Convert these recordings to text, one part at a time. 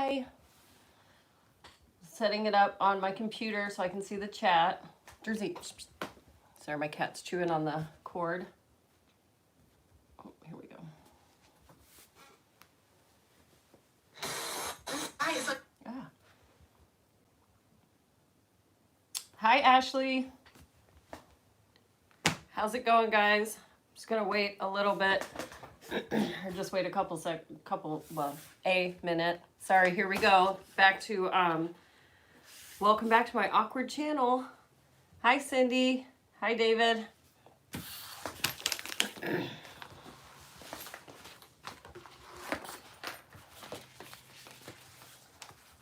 Hi. Setting it up on my computer so I can see the chat. Jersey. Sorry, my cat's chewing on the cord. Oh, here we go. Ah. Hi, Ashley. How's it going, guys? I'm just gonna wait a little bit, or just wait a minute. Sorry, here we go. Back to, welcome back to my awkward channel. Hi, Cindy. Hi, David.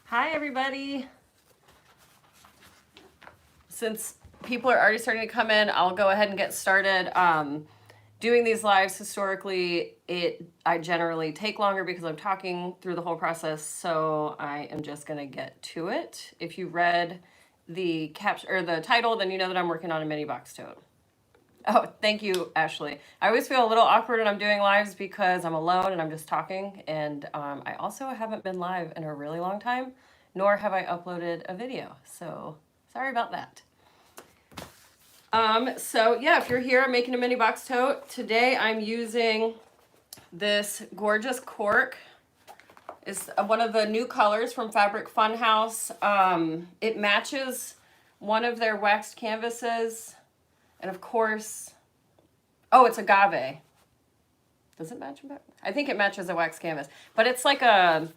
Hi, everybody. Since people are already starting to come in, I'll go ahead and get started. Doing these lives historically, I generally take longer because I'm talking through the whole process, so I am just gonna get to it. If you read the caption or the title, then you know that I'm working on a mini box tote. Oh, thank you, Ashley. I always feel a little awkward when I'm doing lives because I'm alone and I'm just talking, and I also haven't been live in a really long time, nor have I uploaded a video, so sorry about that. So yeah, if you're here, I'm making a mini box tote. Today I'm using this gorgeous cork. It's one of the new colors from Fabric Funhouse. It matches one of their waxed canvases. And of course, oh, it's agave. Does it match? I think it matches a wax canvas, but it's like a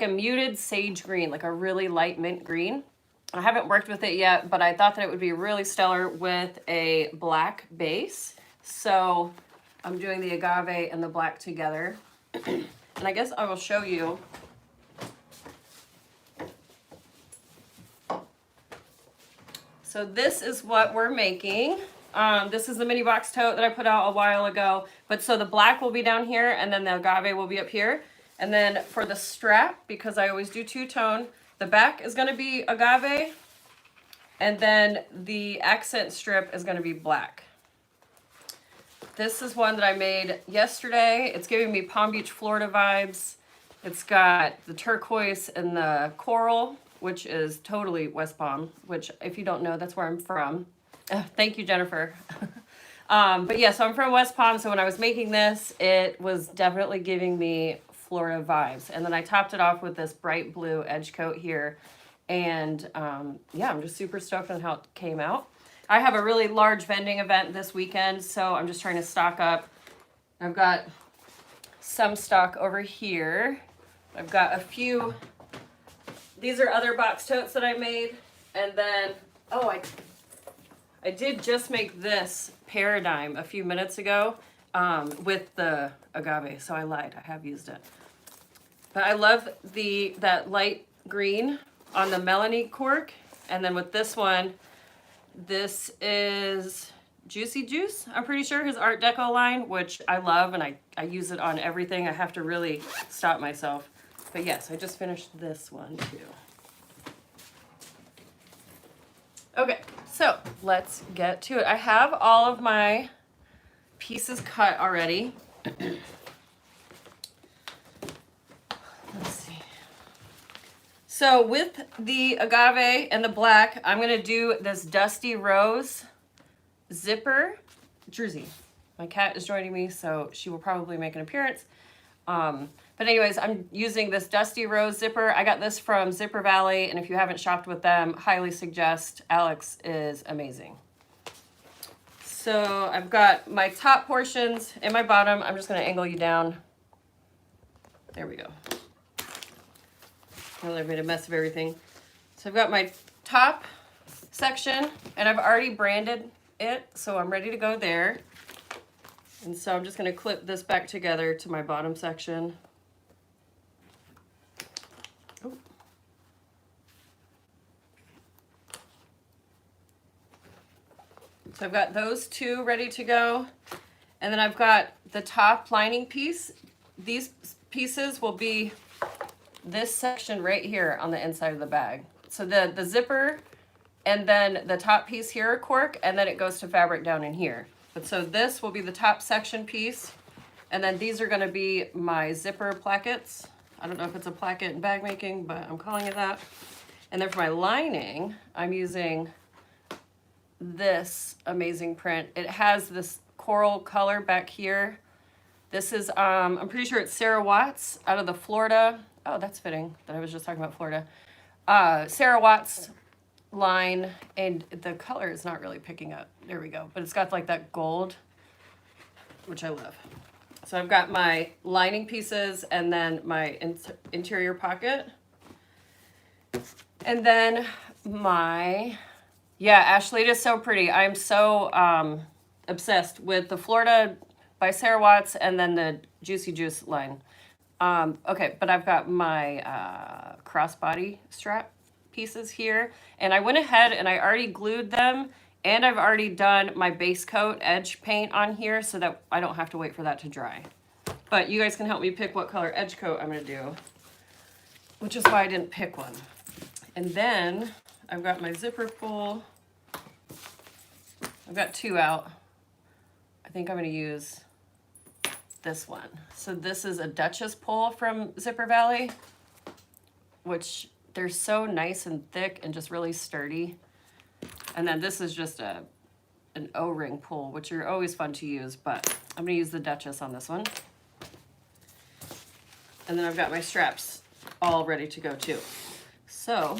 muted sage green, like a really light mint green. I haven't worked with it yet, but I thought that it would be really stellar with a black base. So I'm doing the agave and the black together. And I guess I will show you. So this is what we're making. This is the mini box tote that I put out a while ago. But so the black will be down here and then the agave will be up here. And then for the strap, because I always do two-tone, the back is going to be agave, and then the accent strip is going to be black. This is one that I made yesterday. It's giving me Palm Beach, Florida vibes. It's got the turquoise and the coral, which is totally West Palm, which if you don't know, that's where I'm from. Thank you, Jennifer. But yeah, so I'm from West Palm, so when I was making this, it was definitely giving me Florida vibes. And then I topped it off with this bright blue edge coat here. And yeah, I'm just super stoked on how it came out. I have a really large vending event this weekend, so I'm just trying to stock up. I've got some stock over here. I've got a few. These are other box totes that I made. And then, oh, I did just make this paradigm a few minutes ago with the agave, so I lied. I have used it. But I love that light green on the Melanie cork. And then with this one, this is Juicy Juice, I'm pretty sure, his Art Deco line, which I love, and I use it on everything. I have to really stop myself. But yes, I just finished this one too. Okay, so let's get to it. I have all of my pieces cut already. Let's see. So with the agave and the black, I'm gonna do this Dusty Rose zipper. Jersey, my cat is joining me, so she will probably make an appearance. But anyways, I'm using this Dusty Rose zipper. I got this from Zipper Valley, and if you haven't shopped with them, highly suggest. Alex is amazing. So I've got my top portions and my bottom. I'm just gonna angle you down. There we go. I made a mess of everything. So I've got my top section, and I've already branded it, so I'm ready to go there. And so I'm just gonna clip this back together to my bottom section. Oh. So I've got those two ready to go. And then I've got the top lining piece. These pieces will be this section right here on the inside of the bag. So the zipper and then the top piece here are cork, and then it goes to fabric down in here. But so this will be the top section piece, and then these are gonna be my zipper plackets. I don't know if it's a placket in bag making, but I'm calling it that. And then for my lining, I'm using this amazing print. It has this coral color back here. This is, I'm pretty sure it's Sarah Watts out of the Florida. Oh, that's fitting that I was just talking about Florida. Sarah Watts line, and the color is not really picking up. There we go. But it's got like that gold, which I love. So I've got my lining pieces and then my interior pocket. And then my, yeah, Ashley, it is so pretty. I'm so obsessed with the Florida by Sarah Watts and then the Juicy Juice line. Okay, but I've got my crossbody strap pieces here. And I went ahead and I already glued them. And I've already done my base coat edge paint on here so that I don't have to wait for that to dry. But you guys can help me pick what color edge coat I'm going to do, which is why I didn't pick one. And then I've got my zipper pull. I've got two out. I think I'm going to use this one. So this is a Duchess pull from Zipper Valley, which they're so nice and thick and just really sturdy. And then this is just an O-ring pull, which are always fun to use, but I'm going to use the Duchess on this one. And then I've got my straps all ready to go too. So,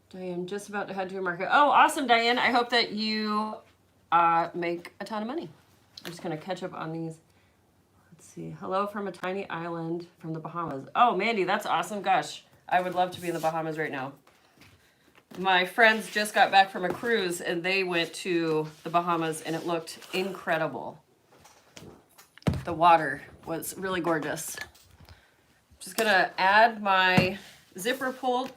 Diane, just about to head to a market. Oh, awesome, Diane. I hope that you make a ton of money. I'm just going to catch up on these. Let's see. Hello from a tiny island from the Bahamas. Oh, Mandy, that's awesome. Gosh, I would love to be in the Bahamas right now. My friends just got back from a cruise and they went to the Bahamas and it looked incredible. The water was really gorgeous. Just gonna add my zipper pull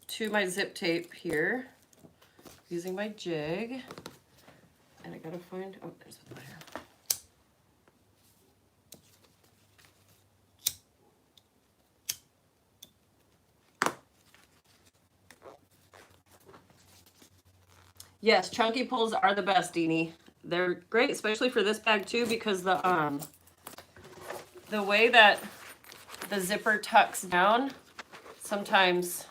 to my zip tape here using my jig. And I gotta find, oh, there's the wire. Yes, chunky pulls are the best, Deanie. They're great, especially for this bag too, because the way that the zipper tucks down, sometimes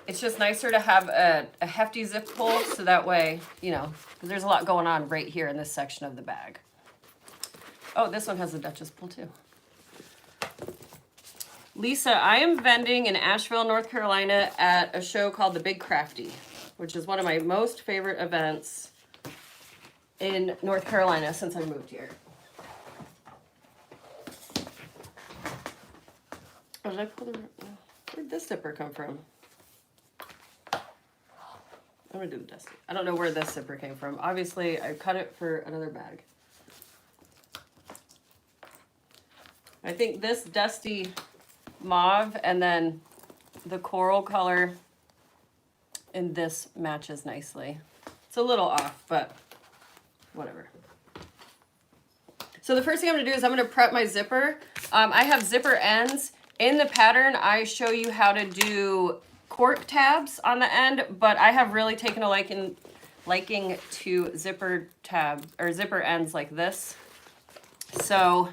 it's just nicer to have a hefty zip pull, so that way, you know, there's a lot going on right here in this section of the bag. Oh, this one has a Duchess pull too. Lisa, I am vending in Asheville, North Carolina at a show called The Big Crafty, which is one of my most favorite events in North Carolina since I moved here. Oh, did I pull the, where'd this zipper come from? I'm gonna do the dusty. I don't know where this zipper came from. Obviously, I cut it for another bag. I think this dusty mauve and then the coral color in this matches nicely. It's a little off, but whatever. So the first thing I'm gonna do is I'm gonna prep my zipper. I have zipper ends. In the pattern, I show you how to do cork tabs on the end, but I have really taken a liking to zipper tab or zipper ends like this. So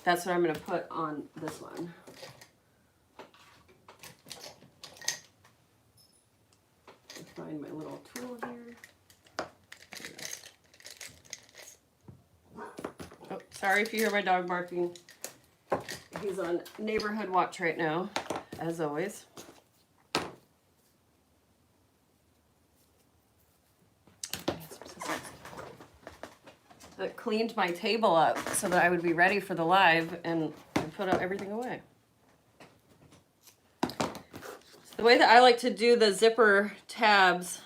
that's what I'm gonna put on this one. Find my little tool here. Oh, sorry if you hear my dog barking. He's on neighborhood watch right now, as always. That cleaned my table up so that I would be ready for the live, and I put everything away. The way that I like to do the zipper tabs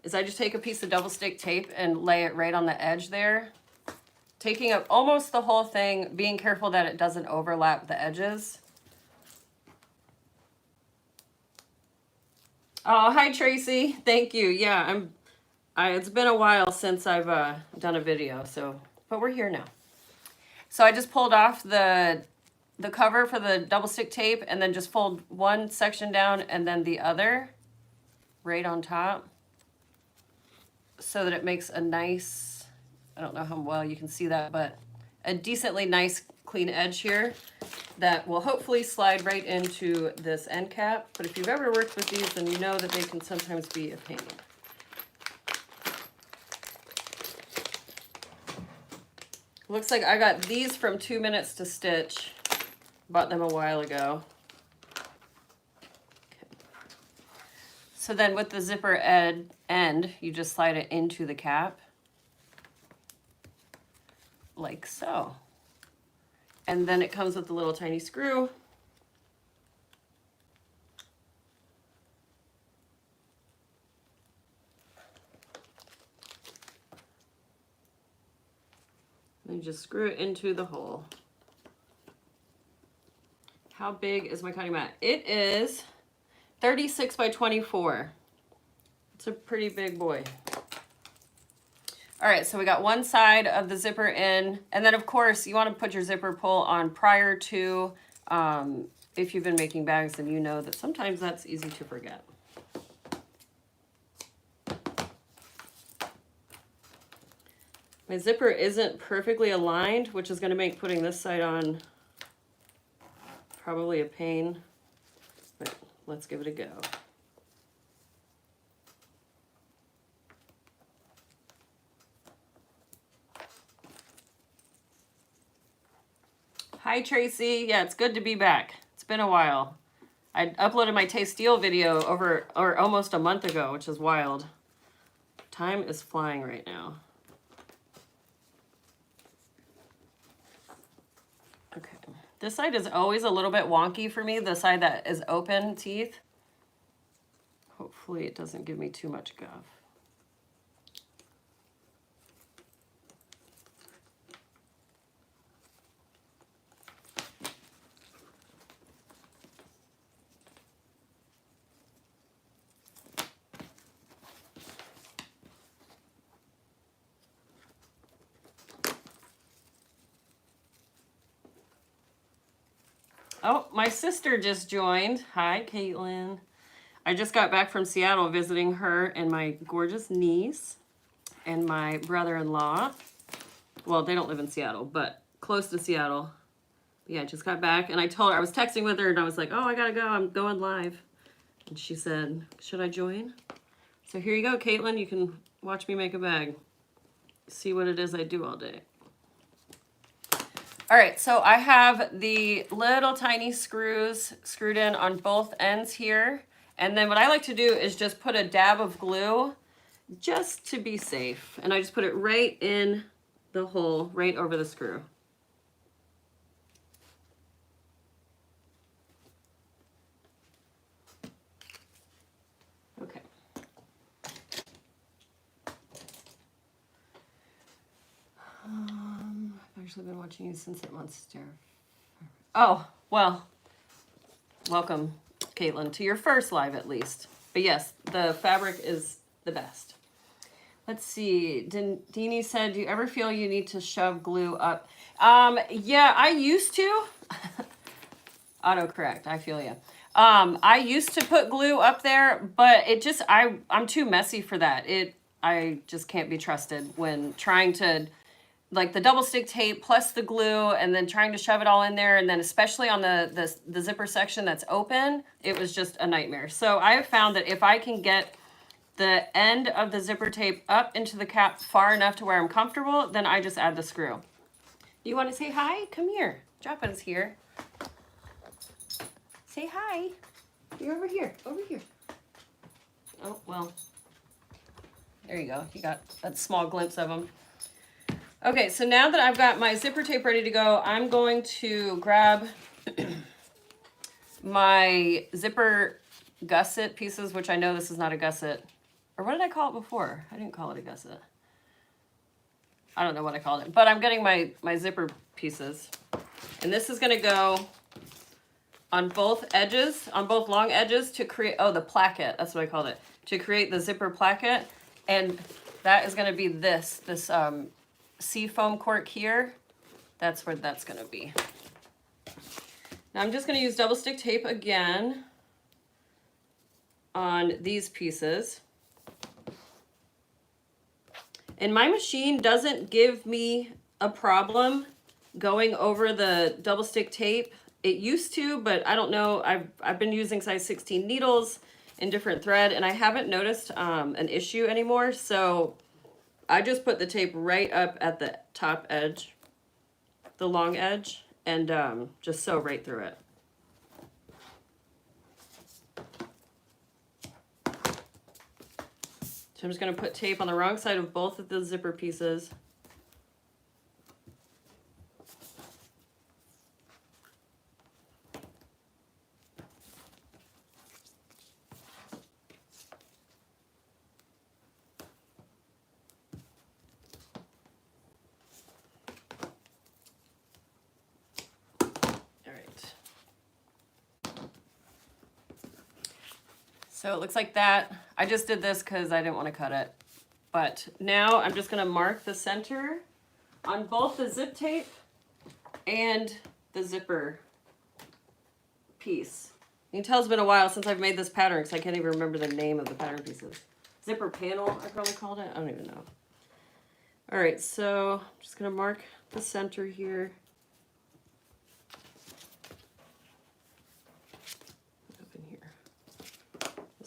is I just take a piece of double stick tape and lay it right on the edge there, taking up almost the whole thing, being careful that it doesn't overlap the edges. Oh, hi Tracy, thank you. Yeah, it's been a while since I've done a video, but we're here now. So I just pulled off the cover for the double stick tape and then just fold one section down and then the other right on top so that it makes a nice, I don't know how well you can see that, but a decently nice clean edge here that will hopefully slide right into this end cap. But if you've ever worked with these, then you know that they can sometimes be a pain. Looks like I got these from 2 Minutes to Stitch. Bought them a while ago. Okay. So then with the zipper end, you just slide it into the cap. Like so. And then it comes with a little tiny screw. And just screw it into the hole. How big is my cutting mat? It is 36 by 24. It's a pretty big boy. All right, so we got one side of the zipper in, and then of course you want to put your zipper pull on prior to, if you've been making bags, then you know that sometimes that's easy to forget. My zipper isn't perfectly aligned, which is going to make putting this side on probably a pain, but let's give it a go. Hi, Tracy. Yeah, it's good to be back. It's been a while. I uploaded my Taste Steel video almost a month ago, which is wild. Time is flying right now. Okay. This side is always a little bit wonky for me, the side that is open teeth. Hopefully it doesn't give me too much guff. Oh, my sister just joined. Hi, Caitlin. I just got back from Seattle visiting her and my gorgeous niece and my brother-in-law. Well, they don't live in Seattle, but close to Seattle. Yeah, I just got back and I told her, I was texting with her and I was like, oh, I gotta go, I'm going live. And she said, should I join? So here you go, Caitlin, you can watch me make a bag. See what it is I do all day. All right, so I have the little tiny screws screwed in on both ends here. And then what I like to do is just put a dab of glue just to be safe. And I just put it right in the hole, right over the screw. Okay. I've actually been watching you since it monster. Oh, well, welcome, Caitlin, to your first live at least. But yes, the fabric is the best. Let's see. Deanie said, do you ever feel you need to shove glue up? Yeah, I used to. Autocorrect, I feel you. I used to put glue up there, but it just, I'm too messy for that. I just can't be trusted when trying to, like the double stick tape plus the glue and then trying to shove it all in there. And then especially on the zipper section that's open, it was just a nightmare. So I have found that if I can get the end of the zipper tape up into the cap far enough to where I'm comfortable, then I just add the screw. You want to say hi? Come here. Joppin's here. Say hi. You're over here. Over here. Oh, well. There you go. You got a small glimpse of them. Okay, so now that I've got my zipper tape ready to go, I'm going to grab my zipper gusset pieces, which I know this is not a gusset. Or what did I call it before? I didn't call it a gusset. I don't know what I called it, but I'm getting my zipper pieces. And this is gonna go on both edges, on both long edges to create, oh, the placket, that's what I called it, to create the zipper placket. And that is gonna be this seafoam cork here. That's where that's gonna be. Now I'm just gonna use double stick tape again on these pieces. And my machine doesn't give me a problem going over the double stick tape. It used to, but I don't know. I've been using size 16 needles in different thread, and I haven't noticed an issue anymore. So I just put the tape right up at the top edge, the long edge, and just sew right through it. So I'm just going to put tape on the wrong side of both of the zipper pieces. So it looks like that. I just did this because I didn't want to cut it. But now I'm just going to mark the center on both the zip tape and the zipper piece. You can tell it's been a while since I've made this pattern because I can't even remember the name of the pattern pieces. Zipper panel, I probably called it. I don't even know. All right, so I'm just going to mark the center here.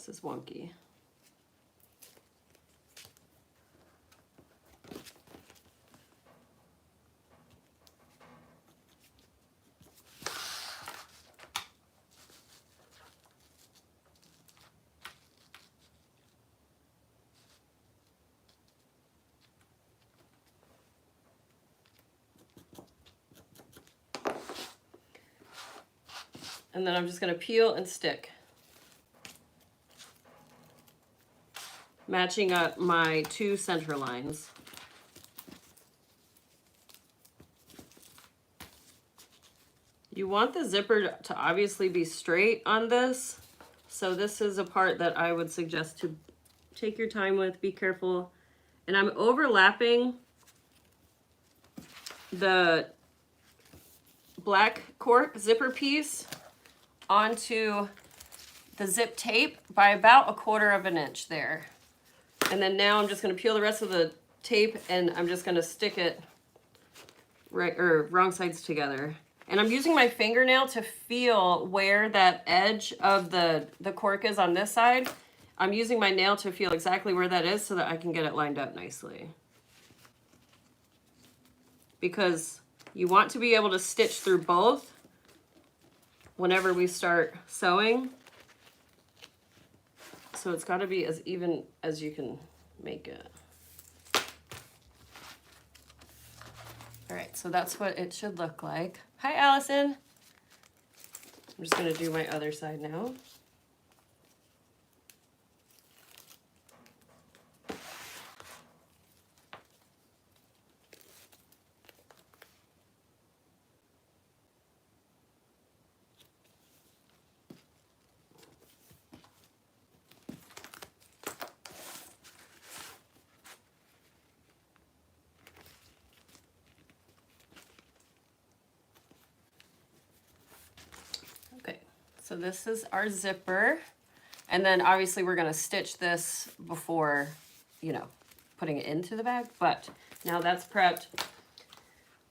Is wonky. And then I'm just going to peel and stick, matching up my two center lines. You want the zipper to obviously be straight on this, so this is a part that I would suggest to take your time with, be careful. And I'm overlapping the black cork zipper piece onto the zip tape by about 1/4 of an inch there. And then now I'm just going to peel the rest of the tape and I'm just going to stick it right, or wrong sides together. And I'm using my fingernail to feel where that edge of the cork is on this side. I'm using my nail to feel exactly where that is so that I can get it lined up nicely. Because you want to be able to stitch through both whenever we start sewing. So it's got to be as even as you can make it. All right, so that's what it should look like. Hi, Allison. I'm just going to do my other side now. So this is our zipper. And then obviously we're gonna stitch this before, you know, putting it into the bag, but now that's prepped.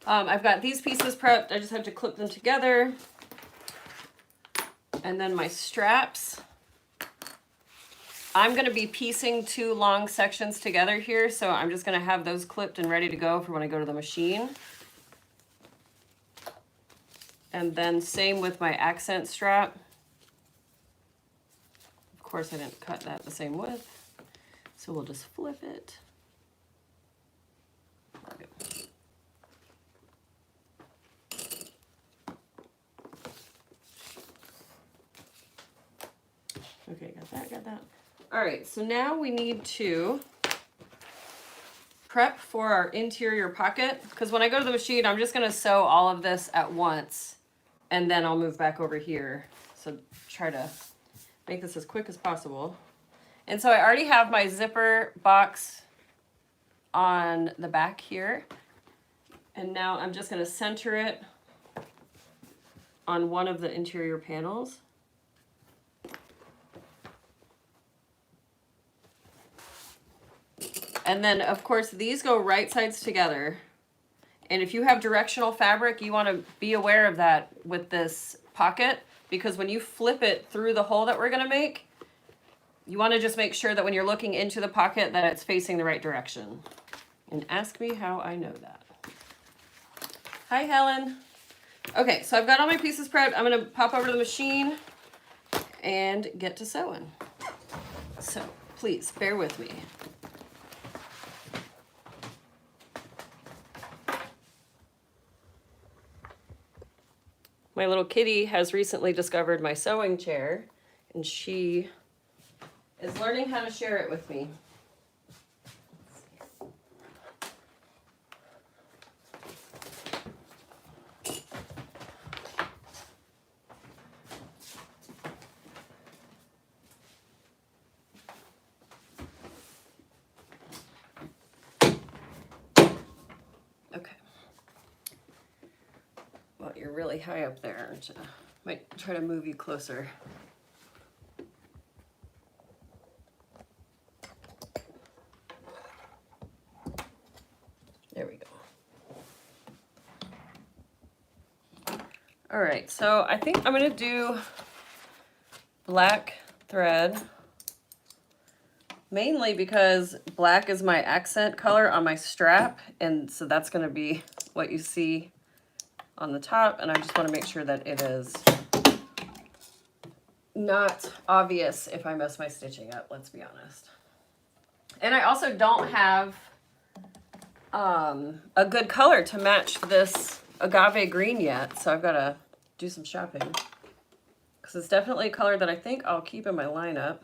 I've got these pieces prepped. I just have to clip them together. And then my straps. I'm gonna be piecing 2 long sections together here, so I'm just gonna have those clipped and ready to go for when I go to the machine. And then same with my accent strap. Of course, I didn't cut that the same width, so we'll just flip it. Okay, got that. All right, so now we need to prep for our interior pocket, because when I go to the machine, I'm just gonna sew all of this at once, and then I'll move back over here. So try to make this as quick as possible. And so I already have my zipper box on the back here. And now I'm just gonna center it on one of the interior panels. And then of course these go right sides together. And if you have directional fabric, you want to be aware of that with this pocket, because when you flip it through the hole that we're going to make, you want to just make sure that when you're looking into the pocket that it's facing the right direction. And ask me how I know that. Hi, Helen. Okay, so I've got all my pieces prepped. I'm going to pop over to the machine and get to sewing. So please bear with me. My little kitty has recently discovered my sewing chair, and she is learning how to share it with me. Okay. Well, you're really high up there. Might try to move you closer. There we go. All right, so I think I'm gonna do black thread, mainly because black is my accent color on my strap, and so that's gonna be what you see on the top, and I just want to make sure that it is not obvious if I mess my stitching up, let's be honest. And I also don't have a good color to match this agave green yet, so I've got to do some shopping, because it's definitely a color that I think I'll keep in my lineup.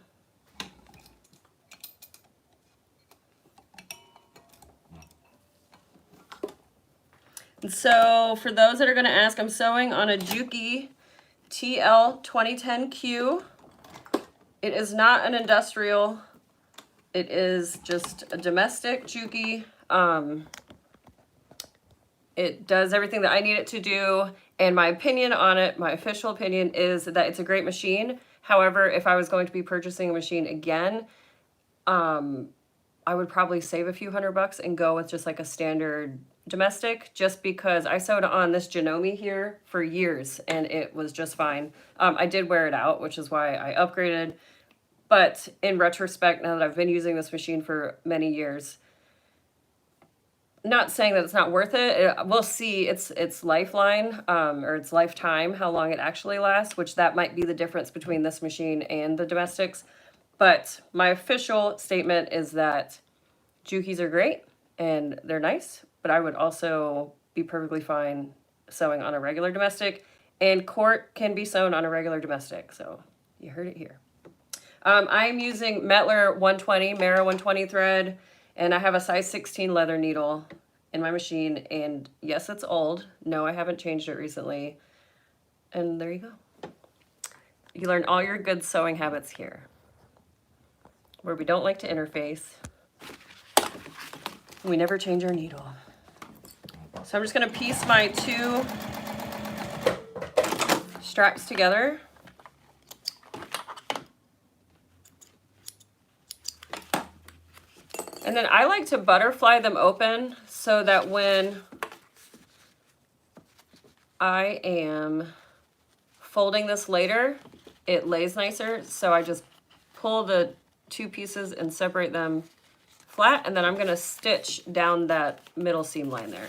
And so for those that are going to ask, I'm sewing on a Juki TL2010q. It is not an industrial. It is just a domestic Juki. It does everything that I need it to do. And my opinion on it, my official opinion, is that it's a great machine. However, if I was going to be purchasing a machine again, I would probably save a few $100 and go with just like a standard domestic, just because I sewed on this Janome here for years and it was just fine. I did wear it out, which is why I upgraded. But in retrospect, now that I've been using this machine for many years, not saying that it's not worth it. We'll see its lifeline, or its lifetime, how long it actually lasts, which that might be the difference between this machine and the domestics. But my official statement is that Jukis are great and they're nice, but I would also be perfectly fine sewing on a regular domestic, and Court can be sewn on a regular domestic. So you heard it here. I'm using Metler 120, Mara 120 thread, and I have a size 16 leather needle in my machine. And yes, it's old. No, I haven't changed it recently. And there you go. You learn all your good sewing habits here, where we don't like to interface. We never change our needle. So I'm just going to piece my two straps together. And then I like to butterfly them open so that when I am folding this later, it lays nicer. So I just pull the two pieces and separate them flat, and then I'm going to stitch down that middle seam line there.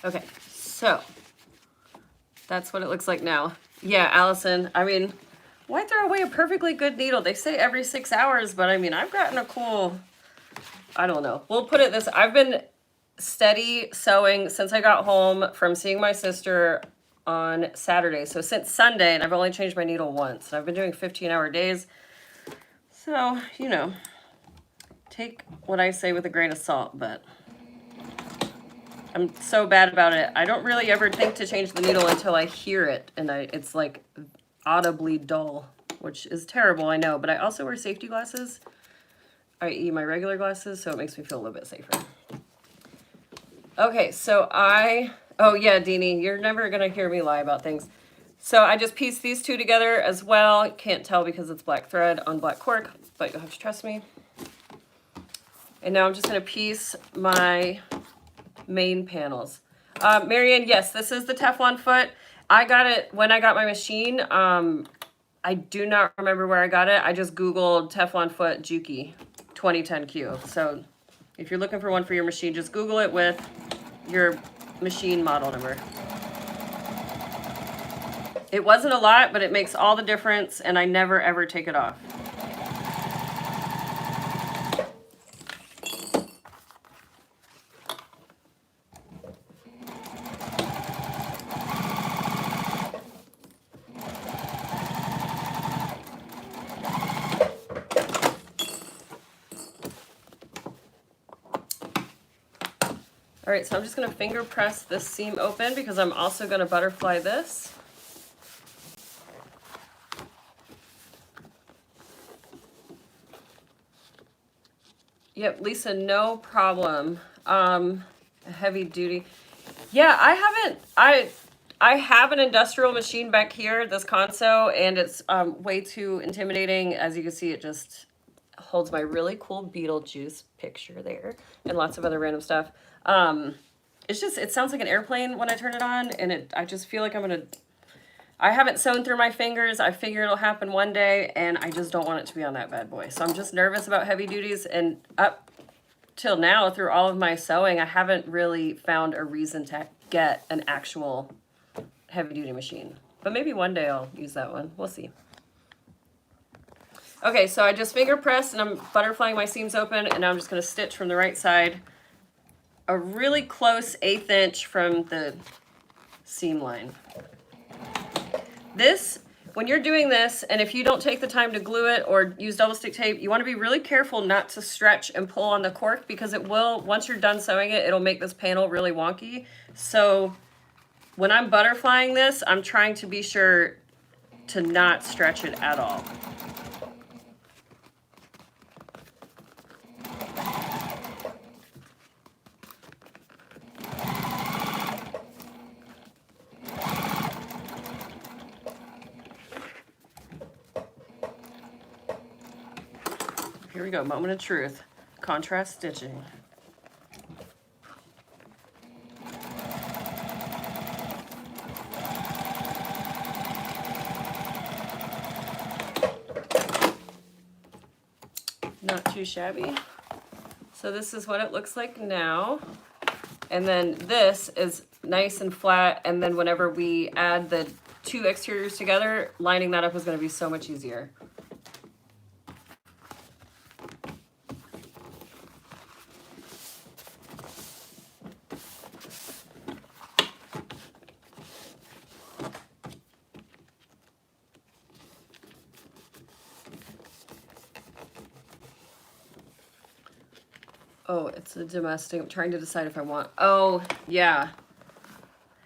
Okay, so that's what it looks like now. Yeah, Allison, I mean, why throw away a perfectly good needle? They say every 6 hours, but I mean, I've gotten a cool, I don't know. We'll put it this, I've been steady sewing since I got home from seeing my sister on Saturday. So since Sunday, and I've only changed my needle once. And I've been doing 15-hour days. So, you know, take what I say with a grain of salt, but I'm so bad about it. I don't really ever think to change the needle until I hear it, and it's like audibly dull which is terrible, I know, but I also wear safety glasses, i.e. my regular glasses, so it makes me feel a little bit safer. Okay, so oh yeah, Deanie, you're never gonna hear me lie about things. So I just pieced these two together as well. Can't tell because it's black thread on black cork, but you'll have to trust me. And now I'm just gonna piece my main panels. Marianne, yes, this is the Teflon foot. I got it when I got my machine. I do not remember where I got it. I just Googled Teflon foot Juki TL2010q. So if you're looking for one for your machine, just Google it with your machine model number. It wasn't a lot, but it makes all the difference, and I never ever take it off. All right, so I'm just gonna finger press this seam open because I'm also gonna butterfly this. Yep, Lisa, no problem. Heavy duty. Yeah, I have an industrial machine back here, this console, and it's way too intimidating. As you can see, it just holds my really cool Beetlejuice picture there and lots of other random stuff. It's just, it sounds like an airplane when I turn it on, and I just feel like I haven't sewn through my fingers. I figure it'll happen one day, and I just don't want it to be on that bad boy. So I'm just nervous about heavy duties, and up till now, through all of my sewing, I haven't really found a reason to get an actual heavy duty machine. But maybe one day I'll use that one. We'll see. Okay, so I just finger pressed, and I'm butterflying my seams open, and now I'm just gonna stitch from the right side a really close 1/8 inch from the seam line. This, when you're doing this, and if you don't take the time to glue it or use double stick tape, you want to be really careful not to stretch and pull on the cork, because it will, once you're done sewing it, it'll make this panel really wonky. So when I'm butterflying this, I'm trying to be sure to not stretch it at all. Here we go, moment of truth. Contrast stitching. Not too shabby. So this is what it looks like now. And then this is nice and flat, and then whenever we add the two exteriors together, lining that up is going to be so much easier. Oh, it's a domestic. I'm trying to decide if I want. Oh, yeah.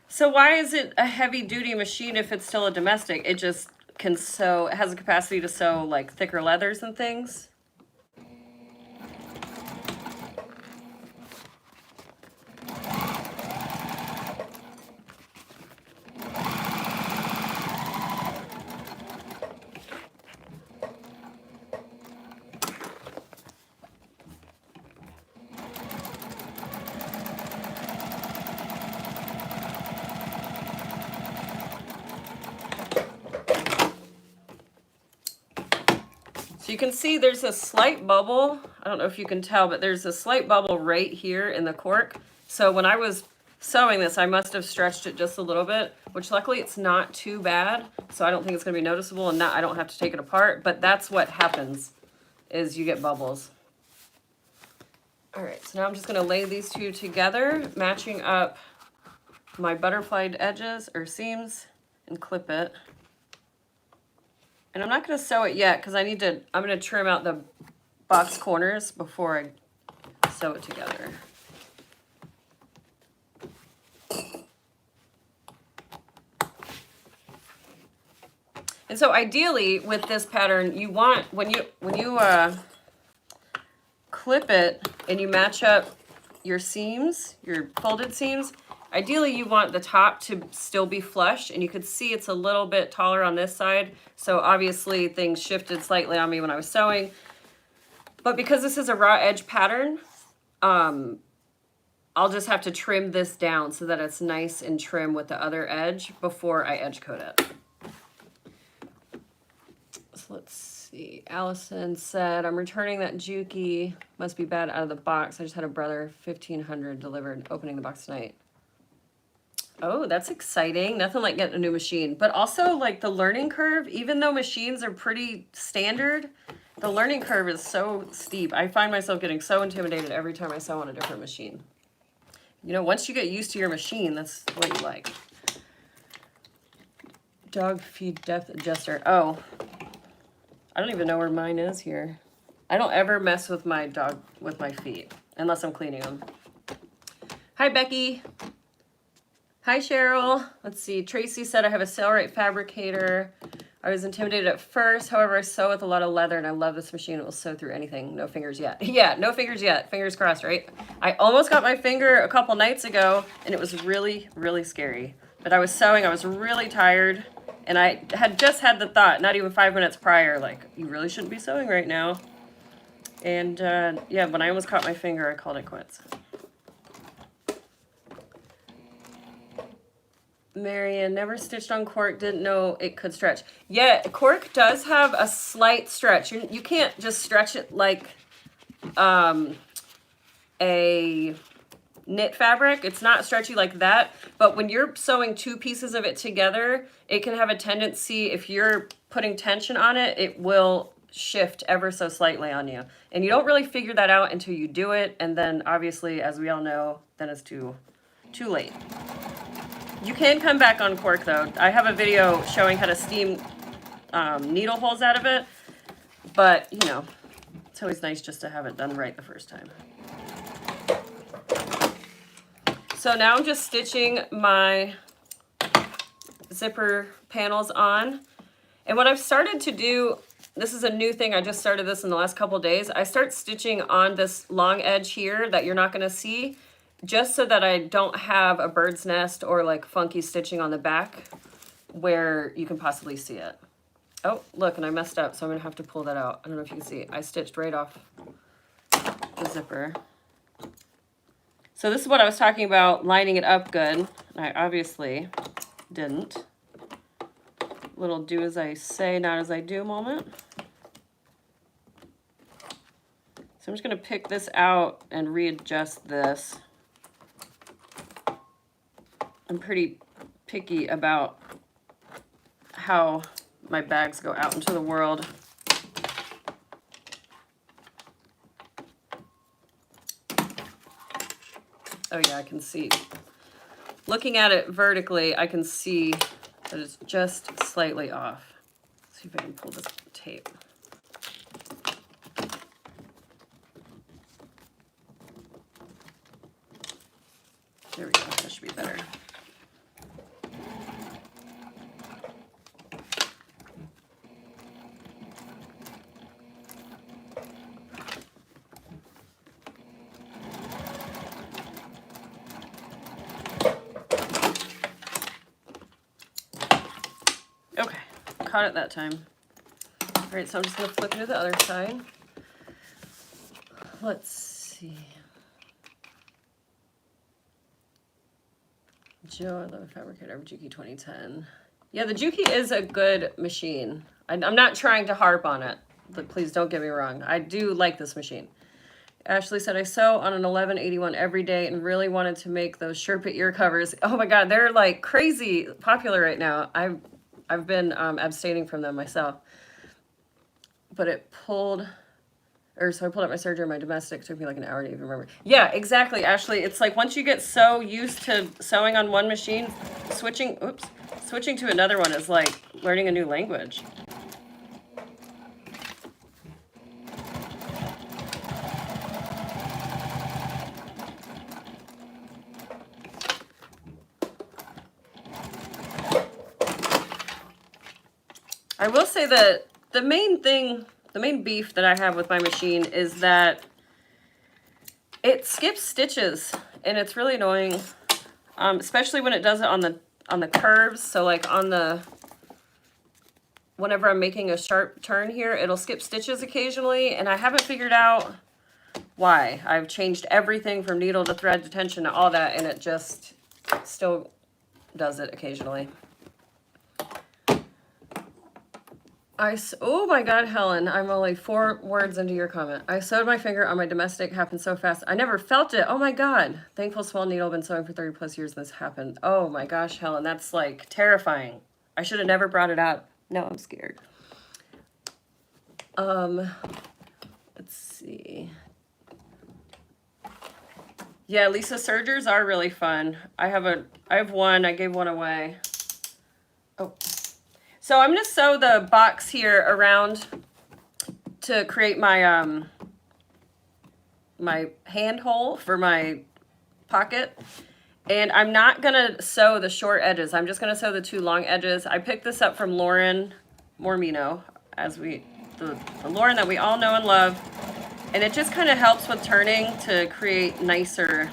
So why is it a heavy duty machine if it's still a domestic? It just can sew, it has a capacity to sew like thicker leathers and things. So you can see there's a slight bubble. I don't know if you can tell, but there's a slight bubble right here in the cork. So when I was sewing this, I must have stretched it just a little bit, which luckily it's not too bad. So I don't think it's gonna be noticeable, and I don't have to take it apart, but that's what happens, is you get bubbles. All right, so now I'm just gonna lay these two together, matching up my butterflied edges or seams, and clip it. And I'm not going to sew it yet because I'm going to trim out the box corners before I sew it together. And so ideally with this pattern, you want, when you clip it and you match up your seams, your folded seams, ideally you want the top to still be flush, and you could see it's a little bit taller on this side. So obviously things shifted slightly on me when I was sewing. But because this is a raw edge pattern, I'll just have to trim this down so that it's nice and trim with the other edge before I edge coat it. So let's see. Allison said, I'm returning that Juki. Must be bad out of the box. I just had a brother 1,500 delivered, opening the box tonight. Oh, that's exciting. Nothing like getting a new machine. But also like the learning curve, even though machines are pretty standard, the learning curve is so steep. I find myself getting so intimidated every time I sew on a different machine. You know, once you get used to your machine, that's what you like. Dog feed depth adjuster. Oh, I don't even know where mine is here. I don't ever mess with my dog, with my feet, unless I'm cleaning them. Hi, Becky. Hi, Cheryl. Let's see. Tracy said, I have a Sailrite fabricator. I was intimidated at first. However, I sew with a lot of leather, and I love this machine. It will sew through anything. No fingers yet. Yeah, no fingers yet. Fingers crossed, right? I almost got my finger a couple nights ago, and it was really, really scary. But I was sewing. I was really tired, and I had just had the thought, not even 5 minutes prior, like, you really shouldn't be sewing right now. And, yeah, when I almost caught my finger, I called it quits. Marian, never stitched on cork, didn't know it could stretch. Yeah, cork does have a slight stretch. You can't just stretch it like a knit fabric. It's not stretchy like that. But when you're sewing two pieces of it together, it can have a tendency, if you're putting tension on it, it will shift ever so slightly on you. And you don't really figure that out until you do it. And then obviously, as we all know, then it's too late. You can come back on cork though. I have a video showing how to steam needle holes out of it, but you know, it's always nice just to have it done right the first time. So now I'm just stitching my zipper panels on. And what I've started to do, this is a new thing, I just started this in the last couple days. I start stitching on this long edge here that you're not gonna see, just so that I don't have a bird's nest or like funky stitching on the back where you can possibly see it. Oh, look, and I messed up, so I'm gonna have to pull that out. I don't know if you can see. I stitched right off the zipper. So this is what I was talking about, lining it up good. I obviously didn't. Little do as I say, not as I do moment. So I'm just gonna pick this out and readjust this. I'm pretty picky about how my bags go out into the world. Oh yeah, I can see. Looking at it vertically, I can see that it's just slightly off. Let's see if I can pull this tape. There we go, that should be better. Okay, caught it that time. All right, so I'm just gonna flip it to the other side. Let's see. Joe, I love a fabricator of Juki 2010. Yeah, the Juki is a good machine. I'm not trying to harp on it, but please don't get me wrong. I do like this machine. Ashley said, I sew on an 1181 every day and really wanted to make those Sherpa ear covers. Oh my God, they're like crazy popular right now. I've been abstaining from them myself. But it pulled, so I pulled out my serger, my domestic. It took me like an hour to even remember. Yeah, exactly, Ashley. It's like once you get so used to sewing on one machine, switching to another one is like learning a new language. I will say that the main beef that I have with my machine is that it skips stitches, and it's really annoying, especially when it does it on the curves. So like whenever I'm making a sharp turn here, it'll skip stitches occasionally, and I haven't figured out why. I've changed everything from needle to thread to tension to all that, and it just still does it occasionally. Oh my God, Helen, I'm only 4 words into your comment. I sewed my finger on my domestic, happened so fast. I never felt it. Oh my God. Thankful small needle, been sewing for 30 plus years and this happened. Oh my gosh, Helen, that's like terrifying. I should have never brought it up. No, I'm scared. Let's see. Yeah, Lisa sergers are really fun. I have one, I gave one away. Oh. So I'm going to sew the box here around to create my my hand hole for my pocket. And I'm not going to sew the short edges. I'm just going to sew the 2 long edges. I picked this up from Lauren Mormino, the Lauren that we all know and love. And it just kind of helps with turning to create nicer,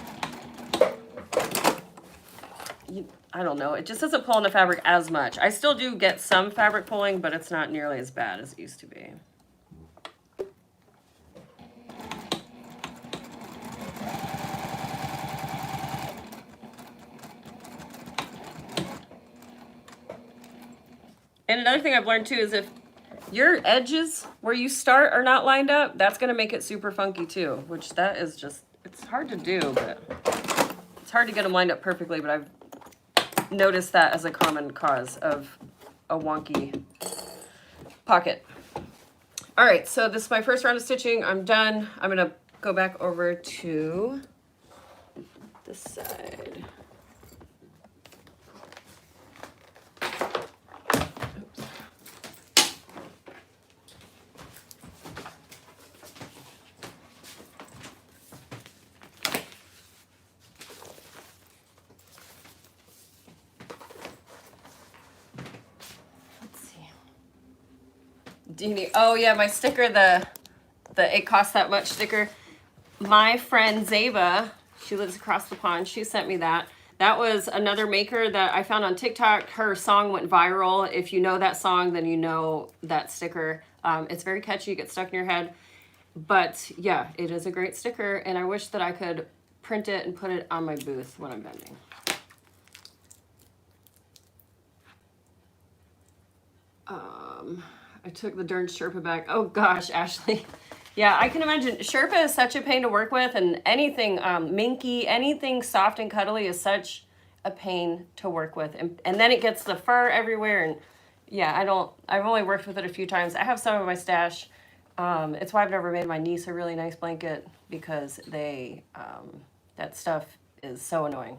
I don't know, it just doesn't pull on the fabric as much. I still do get some fabric pulling, but it's not nearly as bad as it used to be. And another thing I've learned too is if your edges where you start are not lined up, that's going to make it super funky too, which that is just, it's hard to do, but it's hard to get them lined up perfectly, but I've noticed that as a common cause of a wonky pocket. All right, so this is my first round of stitching. I'm done. I'm going to go back over to this side. Deanie. Oh yeah, my sticker, the it costs that much sticker. My friend Zaba, she lives across the pond, she sent me that. That was another maker that I found on TikTok. Her song went viral. If you know that song, then you know that sticker. It's very catchy, it gets stuck in your head. But yeah, it is a great sticker, and I wish that I could print it and put it on my booth when I'm bending. I took the darn Sherpa back. Oh gosh, Ashley. Yeah, I can imagine. Sherpa is such a pain to work with, and anything minky, anything soft and cuddly is such a pain to work with. And then it gets the fur everywhere. And yeah, I've only worked with it a few times. I have some in my stash. It's why I've never made my niece a really nice blanket, because that stuff is so annoying.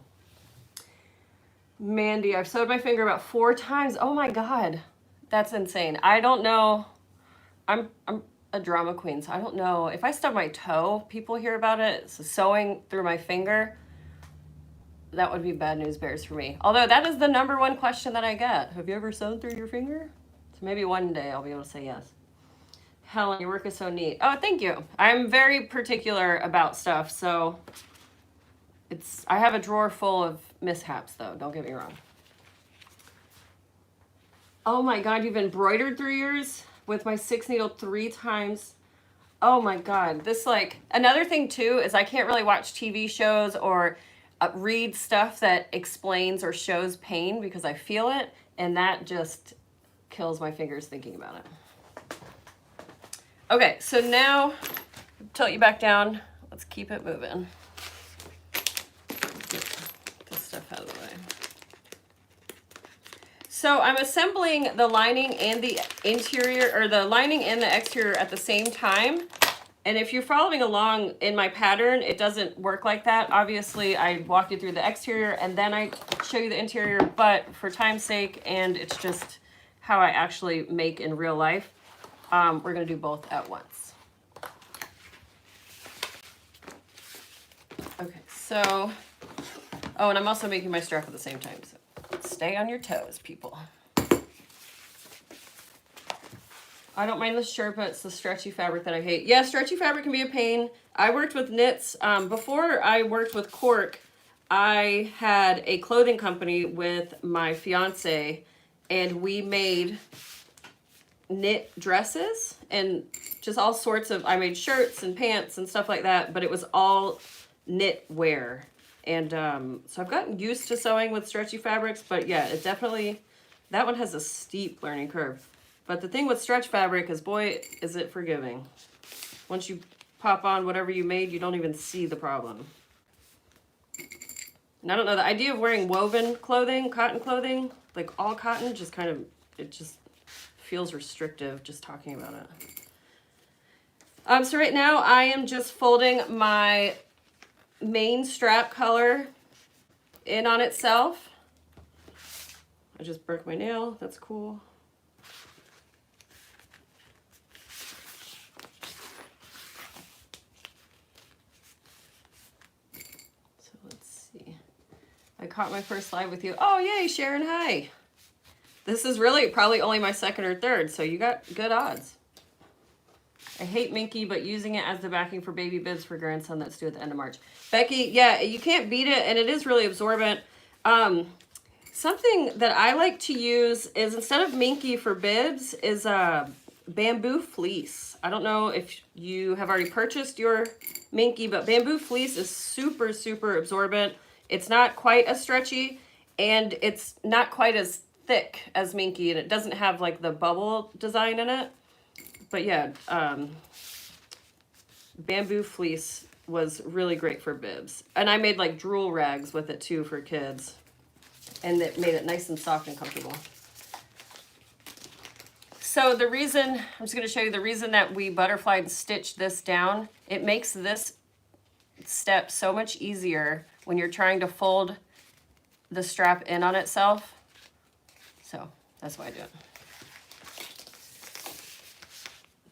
Mandy, I've sewed my finger about 4 times. Oh my God. That's insane. I don't know. I'm a drama queen, so I don't know. If I stub my toe, people hear about it. So sewing through my finger, that would be bad news bears for me. Although that is the #1 question that I get. Have you ever sewn through your finger? So maybe one day I'll be able to say yes. Helen, your work is so neat. Oh, thank you. I'm very particular about stuff, so I have a drawer full of mishaps though, don't get me wrong. Oh my God, you've embroidered through yours with my 6 needle 3 times. Oh my God. This, like, another thing too is I can't really watch TV shows or read stuff that explains or shows pain because I feel it, and that just kills my fingers thinking about it. Okay, so now tilt you back down. Let's keep it moving. Get this stuff out of the way. So I'm assembling the lining and the interior, or the lining and the exterior at the same time. And if you're following along in my pattern, it doesn't work like that. Obviously, I walk you through the exterior and then I show you the interior, but for time's sake, and it's just how I actually make in real life, we're gonna do both at once. Okay, so, oh, and I'm also making my strap at the same time, so stay on your toes, people. I don't mind the shirt, but it's the stretchy fabric that I hate. Yeah, stretchy fabric can be a pain. I worked with knits. Before I worked with Cork, I had a clothing company with my fiance, and we made knit dresses and just all sorts of, I made shirts and pants and stuff like that, but it was all knit wear. And so I've gotten used to sewing with stretchy fabrics, but yeah, it definitely, that one has a steep learning curve. But the thing with stretch fabric is, boy, is it forgiving. Once you pop on whatever you made, you don't even see the problem. And I don't know, the idea of wearing woven clothing, cotton clothing, like all cotton, just kind of, it just feels restrictive just talking about it. So right now I am just folding my main strap color in on itself. I just broke my nail, that's cool. So let's see. I caught my first live with you. Oh yay, Sharon, hi. This is really probably only my second or third, so you got good odds. I hate Minky, but using it as the backing for baby bibs for grandson that's due at the end of March. Becky, yeah, you can't beat it, and it is really absorbent. Something that I like to use is, instead of Minky for bibs, is bamboo fleece. I don't know if you have already purchased your Minky, but bamboo fleece is super, super absorbent. It's not quite as stretchy, and it's not quite as thick as Minky, and it doesn't have like the bubble design in it. But yeah, bamboo fleece was really great for bibs. And I made like drool rags with it too for kids. And it made it nice and soft and comfortable. So the reason, I'm just going to show you the reason that we butterfly and stitch this down. It makes this step so much easier when you're trying to fold the strap in on itself. So that's why I do it.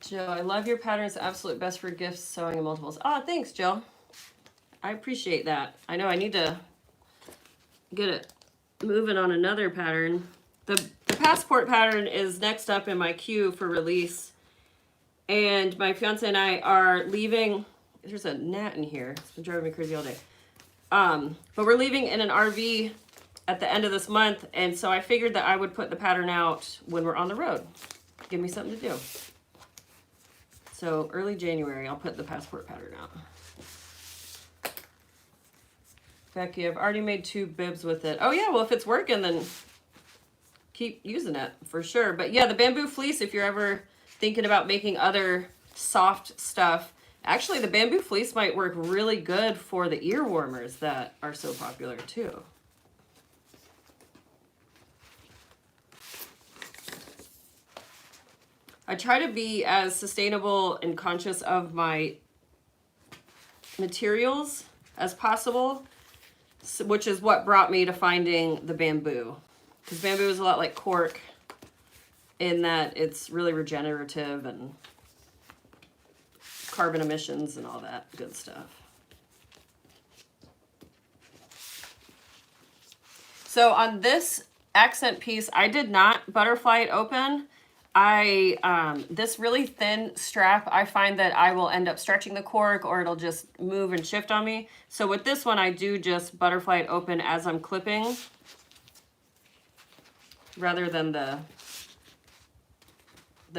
Jill, I love your patterns. Absolute best for gifts, sewing, and multiples. Oh, thanks, Jill. I appreciate that. I know I need to get it moving on another pattern. The passport pattern is next up in my queue for release. And my fiance and I are leaving. There's a gnat in here. It's been driving me crazy all day. But we're leaving in an RV at the end of this month. And so I figured that I would put the pattern out when we're on the road. Give me something to do. So early January, I'll put the passport pattern out. Becky, I've already made 2 bibs with it. Oh yeah, well if it's working, then keep using it for sure. But yeah, the bamboo fleece, if you're ever thinking about making other soft stuff, actually the bamboo fleece might work really good for the ear warmers that are so popular too. I try to be as sustainable and conscious of my materials as possible, which is what brought me to finding the bamboo. Because bamboo is a lot like cork in that it's really regenerative and carbon emissions and all that good stuff. So on this accent piece, I did not butterfly it open. This really thin strap, I find that I will end up stretching the cork or it'll just move and shift on me. So with this one, I do just butterfly it open as I'm clipping rather than the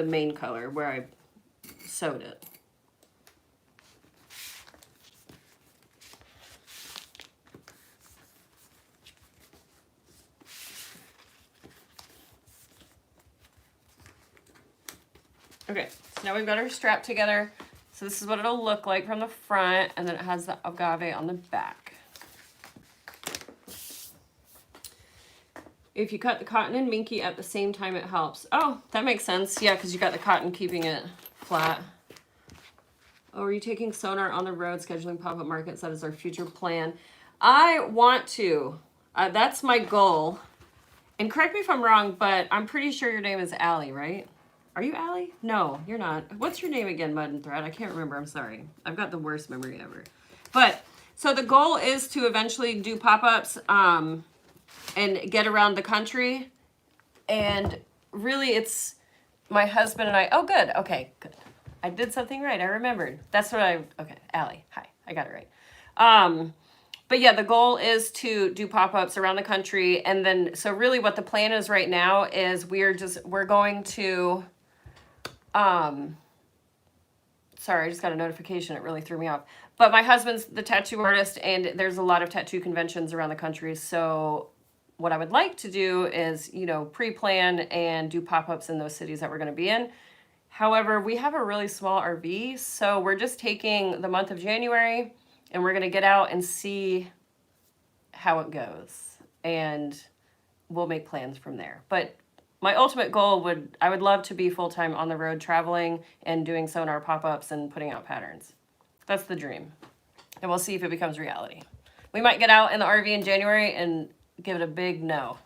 main color where I sewed it. Okay, so now we've got our strap together. So this is what it'll look like from the front, and then it has the agave on the back. If you cut the cotton and Minky at the same time, it helps. Oh, that makes sense. Yeah, because you got the cotton keeping it flat. Oh, are you taking Sonar on the road, scheduling pop-up markets? That is our future plan. I want to. That's my goal. And correct me if I'm wrong, but I'm pretty sure your name is Allie, right? Are you Allie? No, you're not. What's your name again, Mud and Thread? I can't remember. I'm sorry. I've got the worst memory ever. But, so the goal is to eventually do pop-ups and get around the country. And really, it's my husband and I, oh, good. Okay, good. I did something right. I remembered. That's what okay, Allie. Hi. I got it right. But yeah, the goal is to do pop-ups around the country. And then, so really what the plan is right now is we're going to, sorry, I just got a notification. It really threw me off. But my husband's the tattoo artist, and there's a lot of tattoo conventions around the country. So what I would like to do is, you know, pre-plan and do pop-ups in those cities that we're going to be in. However, we have a really small RV, so we're just taking the month of January and we're going to get out and see how it goes, and we'll make plans from there. But my ultimate goal I would love to be full-time on the road traveling and doing sonar pop-ups and putting out patterns. That's the dream. And we'll see if it becomes reality. We might get out in the RV in January and give it a big no.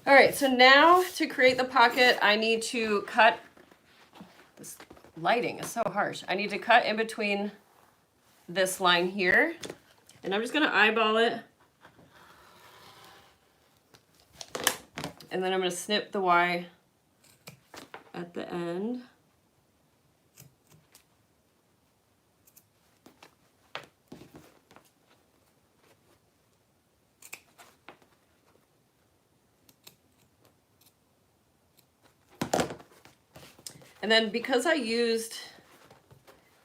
All right, so now to create the pocket, I need to cut, this lighting is so harsh. I need to cut in between this line here, and I'm just gonna eyeball it. And then I'm gonna snip the Y at the end. And then because I used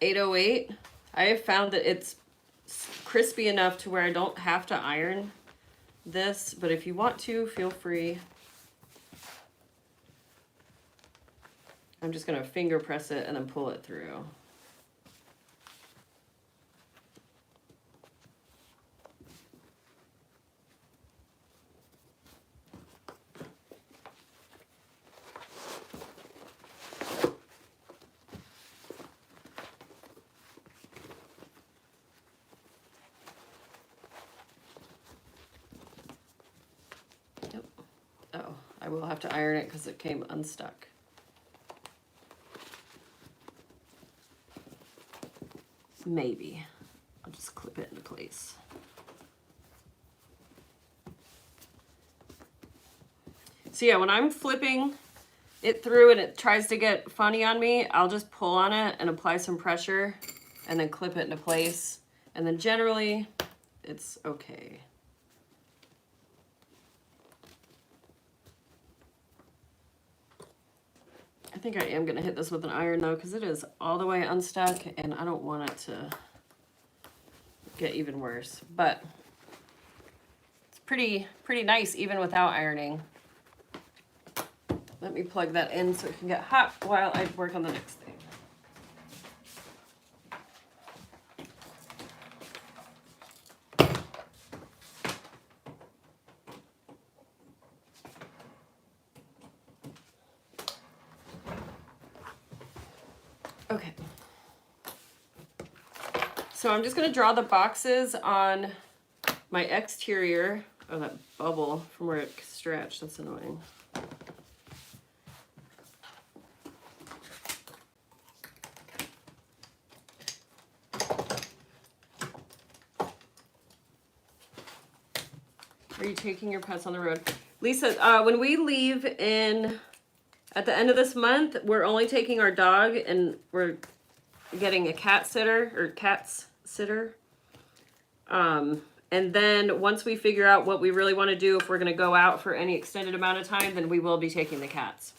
808, I have found that it's crispy enough to where I don't have to iron this, but if you want to, feel free. I'm just gonna finger press it and then pull it through. Oh, I will have to iron it because it came unstuck. Maybe. I'll just clip it into place. So yeah, when I'm flipping it through and it tries to get funny on me, I'll just pull on it and apply some pressure and then clip it into place. And then generally, it's okay. I think I am going to hit this with an iron though, because it is all the way unstuck and I don't want it to get even worse. But it's pretty nice even without ironing. Let me plug that in so it can get hot while I work on the next thing. Okay. So I'm just going to draw the boxes on my exterior. Oh, that bubble from where it stretched. That's annoying. Are you taking your pets on the road? Lisa, when we leave at the end of this month, we're only taking our dog and we're getting a cat sitter or cat's sitter. And then once we figure out what we really want to do, if we're going to go out for any extended amount of time, then we will be taking the cats.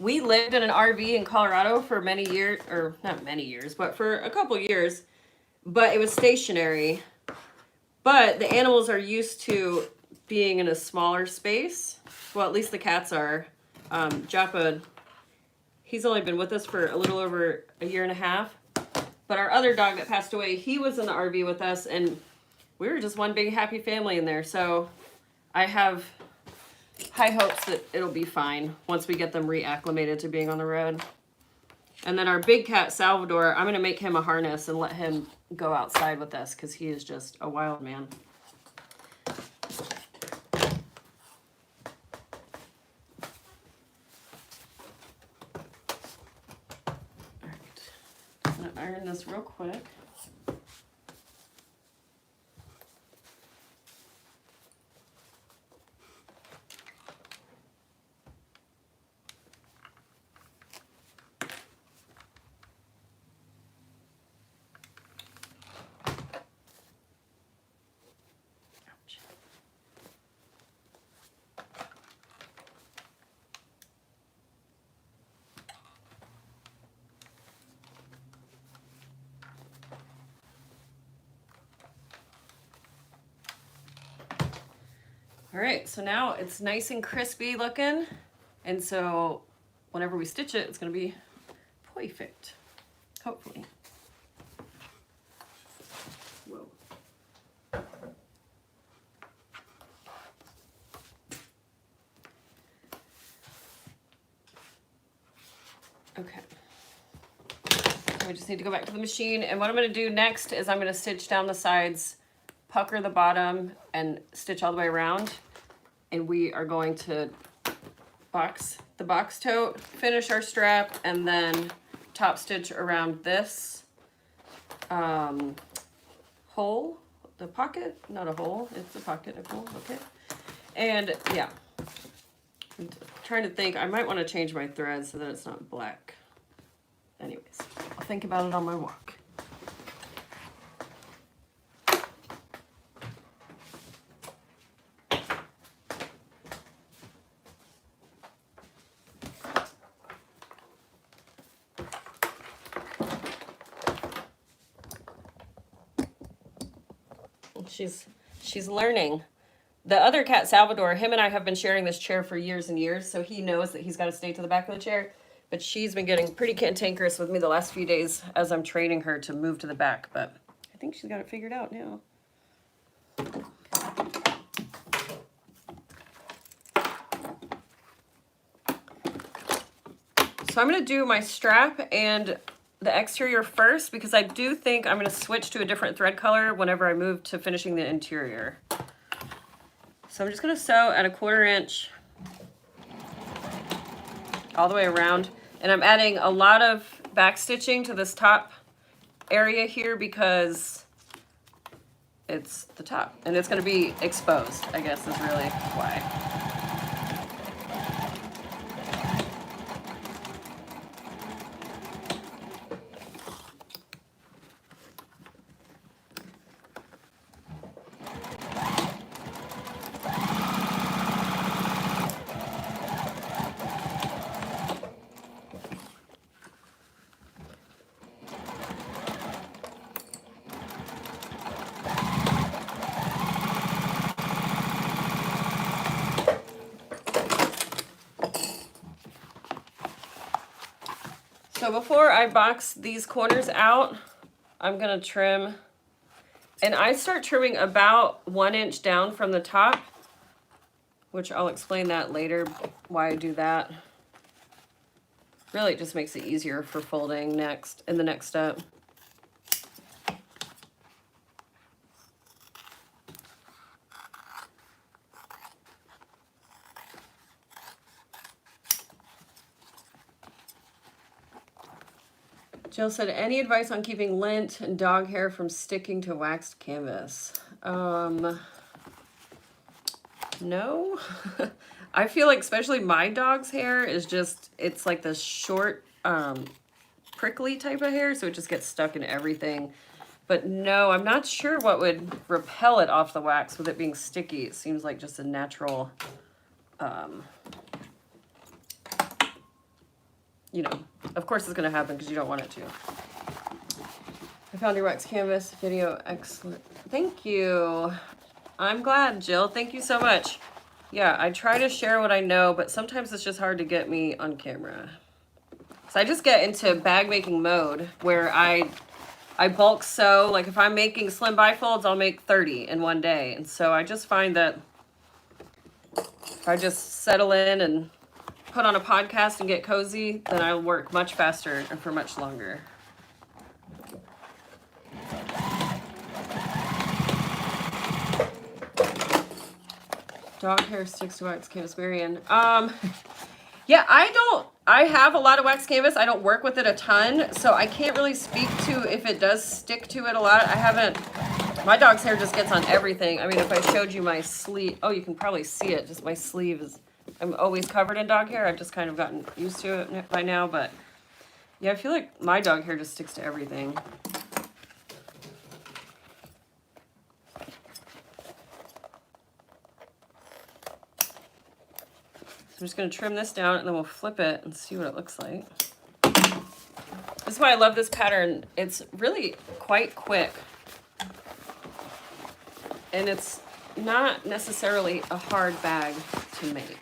We lived in an RV in Colorado for many years, or not many years, but for a couple years, but it was stationary. But the animals are used to being in a smaller space. Well, at least the cats are. Japa, he's only been with us for a little over a year and a half. But our other dog that passed away, he was in the RV with us, and we were just one big happy family in there. So I have high hopes that it'll be fine once we get them reacclimated to being on the road. And then our big cat, Salvador, I'm going to make him a harness and let him go outside with us because he is just a wild man. All right. I'm going to iron this real quick. All right, so now it's nice and crispy looking. And so whenever we stitch it, it's gonna be perfect, hopefully. Whoa. Okay. I just need to go back to the machine. And what I'm gonna do next is I'm gonna stitch down the sides, pucker the bottom, and stitch all the way around. And we are going to box the box tote, finish our strap, and then top stitch around this hole, the pocket, not a hole, it's a pocket, a hole, okay. And yeah, I'm trying to think, I might want to change my thread so that it's not black. Anyways, I'll think about it on my walk. She's learning. The other cat, Salvador, him and I have been sharing this chair for years and years, so he knows that he's got to stay to the back of the chair. But she's been getting pretty cantankerous with me the last few days as I'm training her to move to the back. But I think she's got it figured out now. So I'm going to do my strap and the exterior first because I do think I'm going to switch to a different thread color whenever I move to finishing the interior. So I'm just going to sew at 1/4 inch all the way around. And I'm adding a lot of back stitching to this top area here because it's the top and it's going to be exposed, I guess is really why. So before I box these corners out, I'm gonna trim, and I start trimming about 1 inch down from the top, which I'll explain that later, why I do that. Really, it just makes it easier for folding next, in the next step. Jill said, any advice on keeping lint and dog hair from sticking to waxed canvas? No. I feel like especially my dog's hair is just, it's like the short, prickly type of hair, so it just gets stuck in everything. But no, I'm not sure what would repel it off the wax with it being sticky. It seems like just a natural, you know, of course it's going to happen because you don't want it to. I found your wax canvas video excellent. Thank you. I'm glad, Jill. Thank you so much. Yeah, I try to share what I know, but sometimes it's just hard to get me on camera. So I just get into bag making mode where I bulk sew. Like if I'm making slim bifolds, I'll make 30 in one day. And so I just find that if I just settle in and put on a podcast and get cozy, then I'll work much faster and for much longer. Dog hair sticks to wax canvas, Marion. Yeah, I have a lot of wax canvas. I don't work with it a ton, so I can't really speak to if it does stick to it a lot. My dog's hair just gets on everything. I mean, if I showed you my sleeve, oh, you can probably see it. Just my sleeve is, I'm always covered in dog hair. I've just kind of gotten used to it by now, but yeah, I feel like my dog hair just sticks to everything. I'm just going to trim this down and then we'll flip it and see what it looks like. This is why I love this pattern. It's really quite quick. And it's not necessarily a hard bag to make.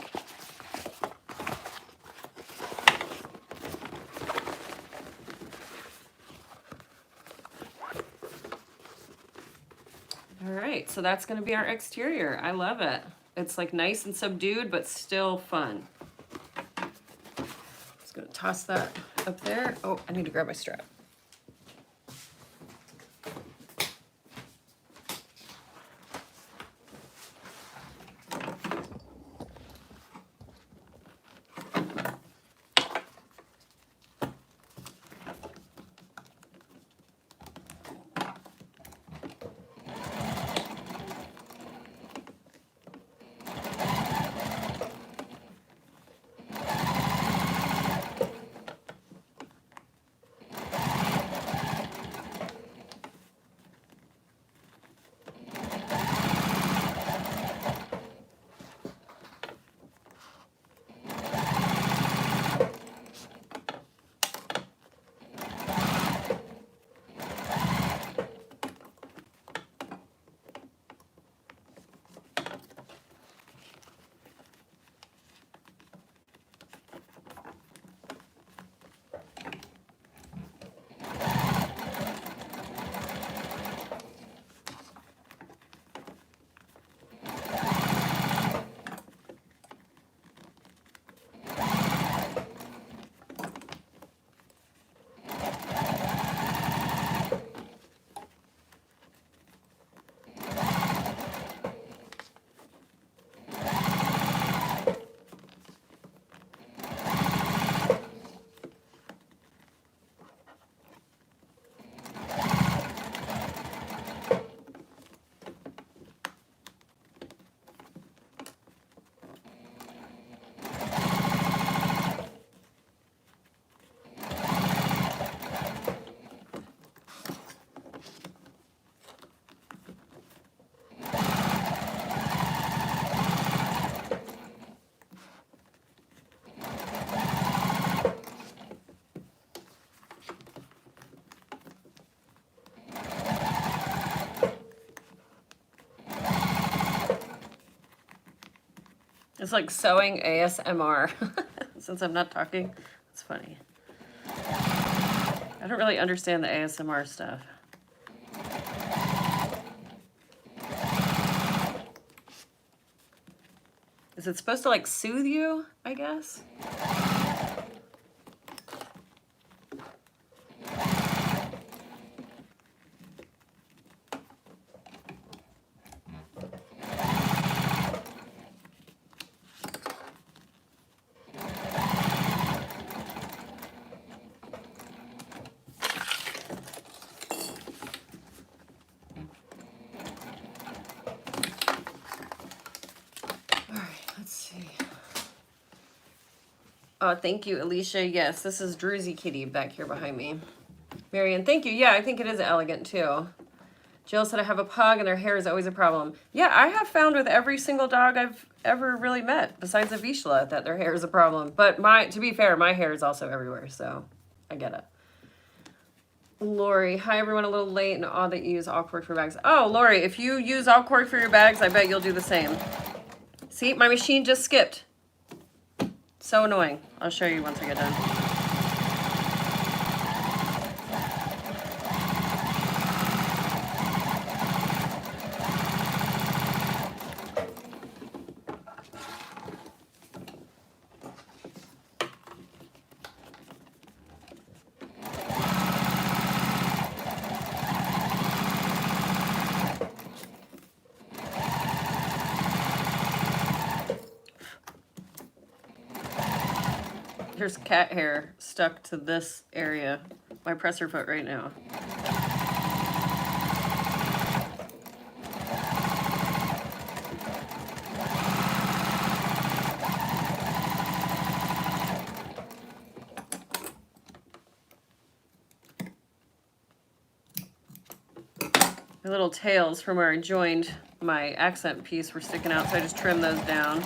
All right, so that's going to be our exterior. I love it. It's like nice and subdued, but still fun. Just going to toss that up there. Oh, I need to grab my strap. It's like sewing ASMR. Since I'm not talking, it's funny. I don't really understand the ASMR stuff. Is it supposed to like soothe you, I guess? Oh, thank you, Alicia. Yes, this is Druzy Kitty back here behind me. Marion, thank you. Yeah, I think it is elegant too. Jill said I have a pug and their hair is always a problem. Yeah, I have found with every single dog I've ever really met, besides a Vizsla, that their hair is a problem. But to be fair, my hair is also everywhere, so I get it. Lori, hi everyone, a little late and odd that you use all cord for bags. Oh, Lori, if you use all cord for your bags, I bet you'll do the same. See, my machine just skipped. So annoying. I'll show you once I get done. There's cat hair stuck to this area, my presser foot right now. My little tails from where I joined my accent piece were sticking out, so I just trimmed those down.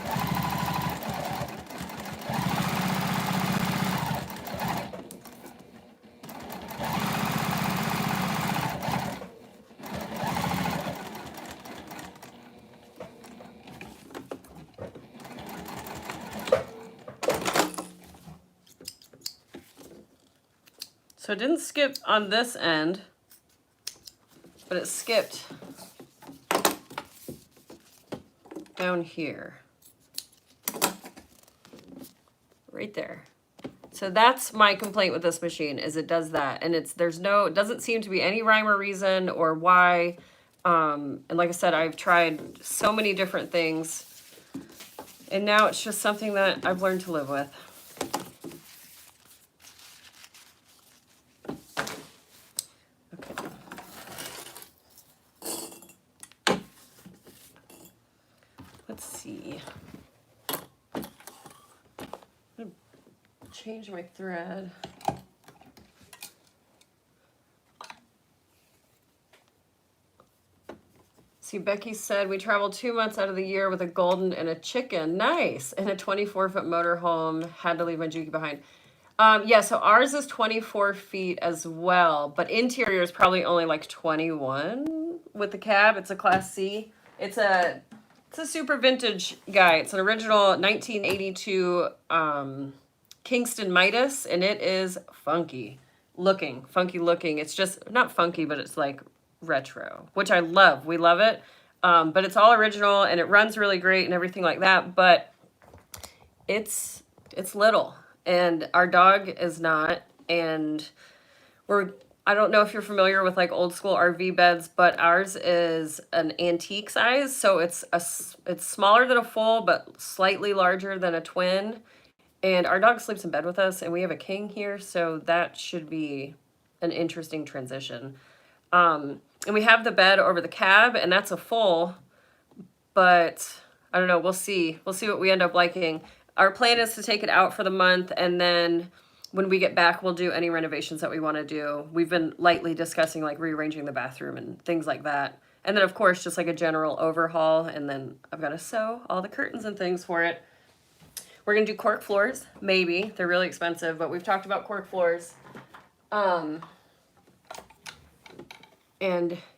So it didn't skip on this end, but it skipped down here. Right there. So that's my complaint with this machine, is it does that. And it doesn't seem to be any rhyme or reason or why. And like I said, I've tried so many different things, and now it's just something that I've learned to live with. Okay. Let's see. Change my thread. See, Becky said, we traveled 2 months out of the year with a golden and a chicken. Nice. And a 24-foot motorhome. Had to leave my Juki behind. Yeah, so ours is 24 feet as well, but interior is probably only like 21 with the cab. It's a Class C. It's a super vintage guy. It's an original 1982 Kingston Midas, and it is funky looking. It's just not funky, but it's like retro, which I love. We love it. But it's all original and it runs really great and everything like that, but it's little, and our dog is not, and I don't know if you're familiar with like old school RV beds, but ours is an antique size, so it's smaller than a full but slightly larger than a twin. And our dog sleeps in bed with us, and we have a king here, so that should be an interesting transition. And we have the bed over the cab, and that's a full, but I don't know. We'll see. We'll see what we end up liking. Our plan is to take it out for the month, and then when we get back, we'll do any renovations that we want to do. We've been lightly discussing like rearranging the bathroom and things like that. And then, of course, just like a general overhaul, and then I've got to sew all the curtains and things for it. We're going to do cork floors, maybe. They're really expensive, but we've talked about cork floors. And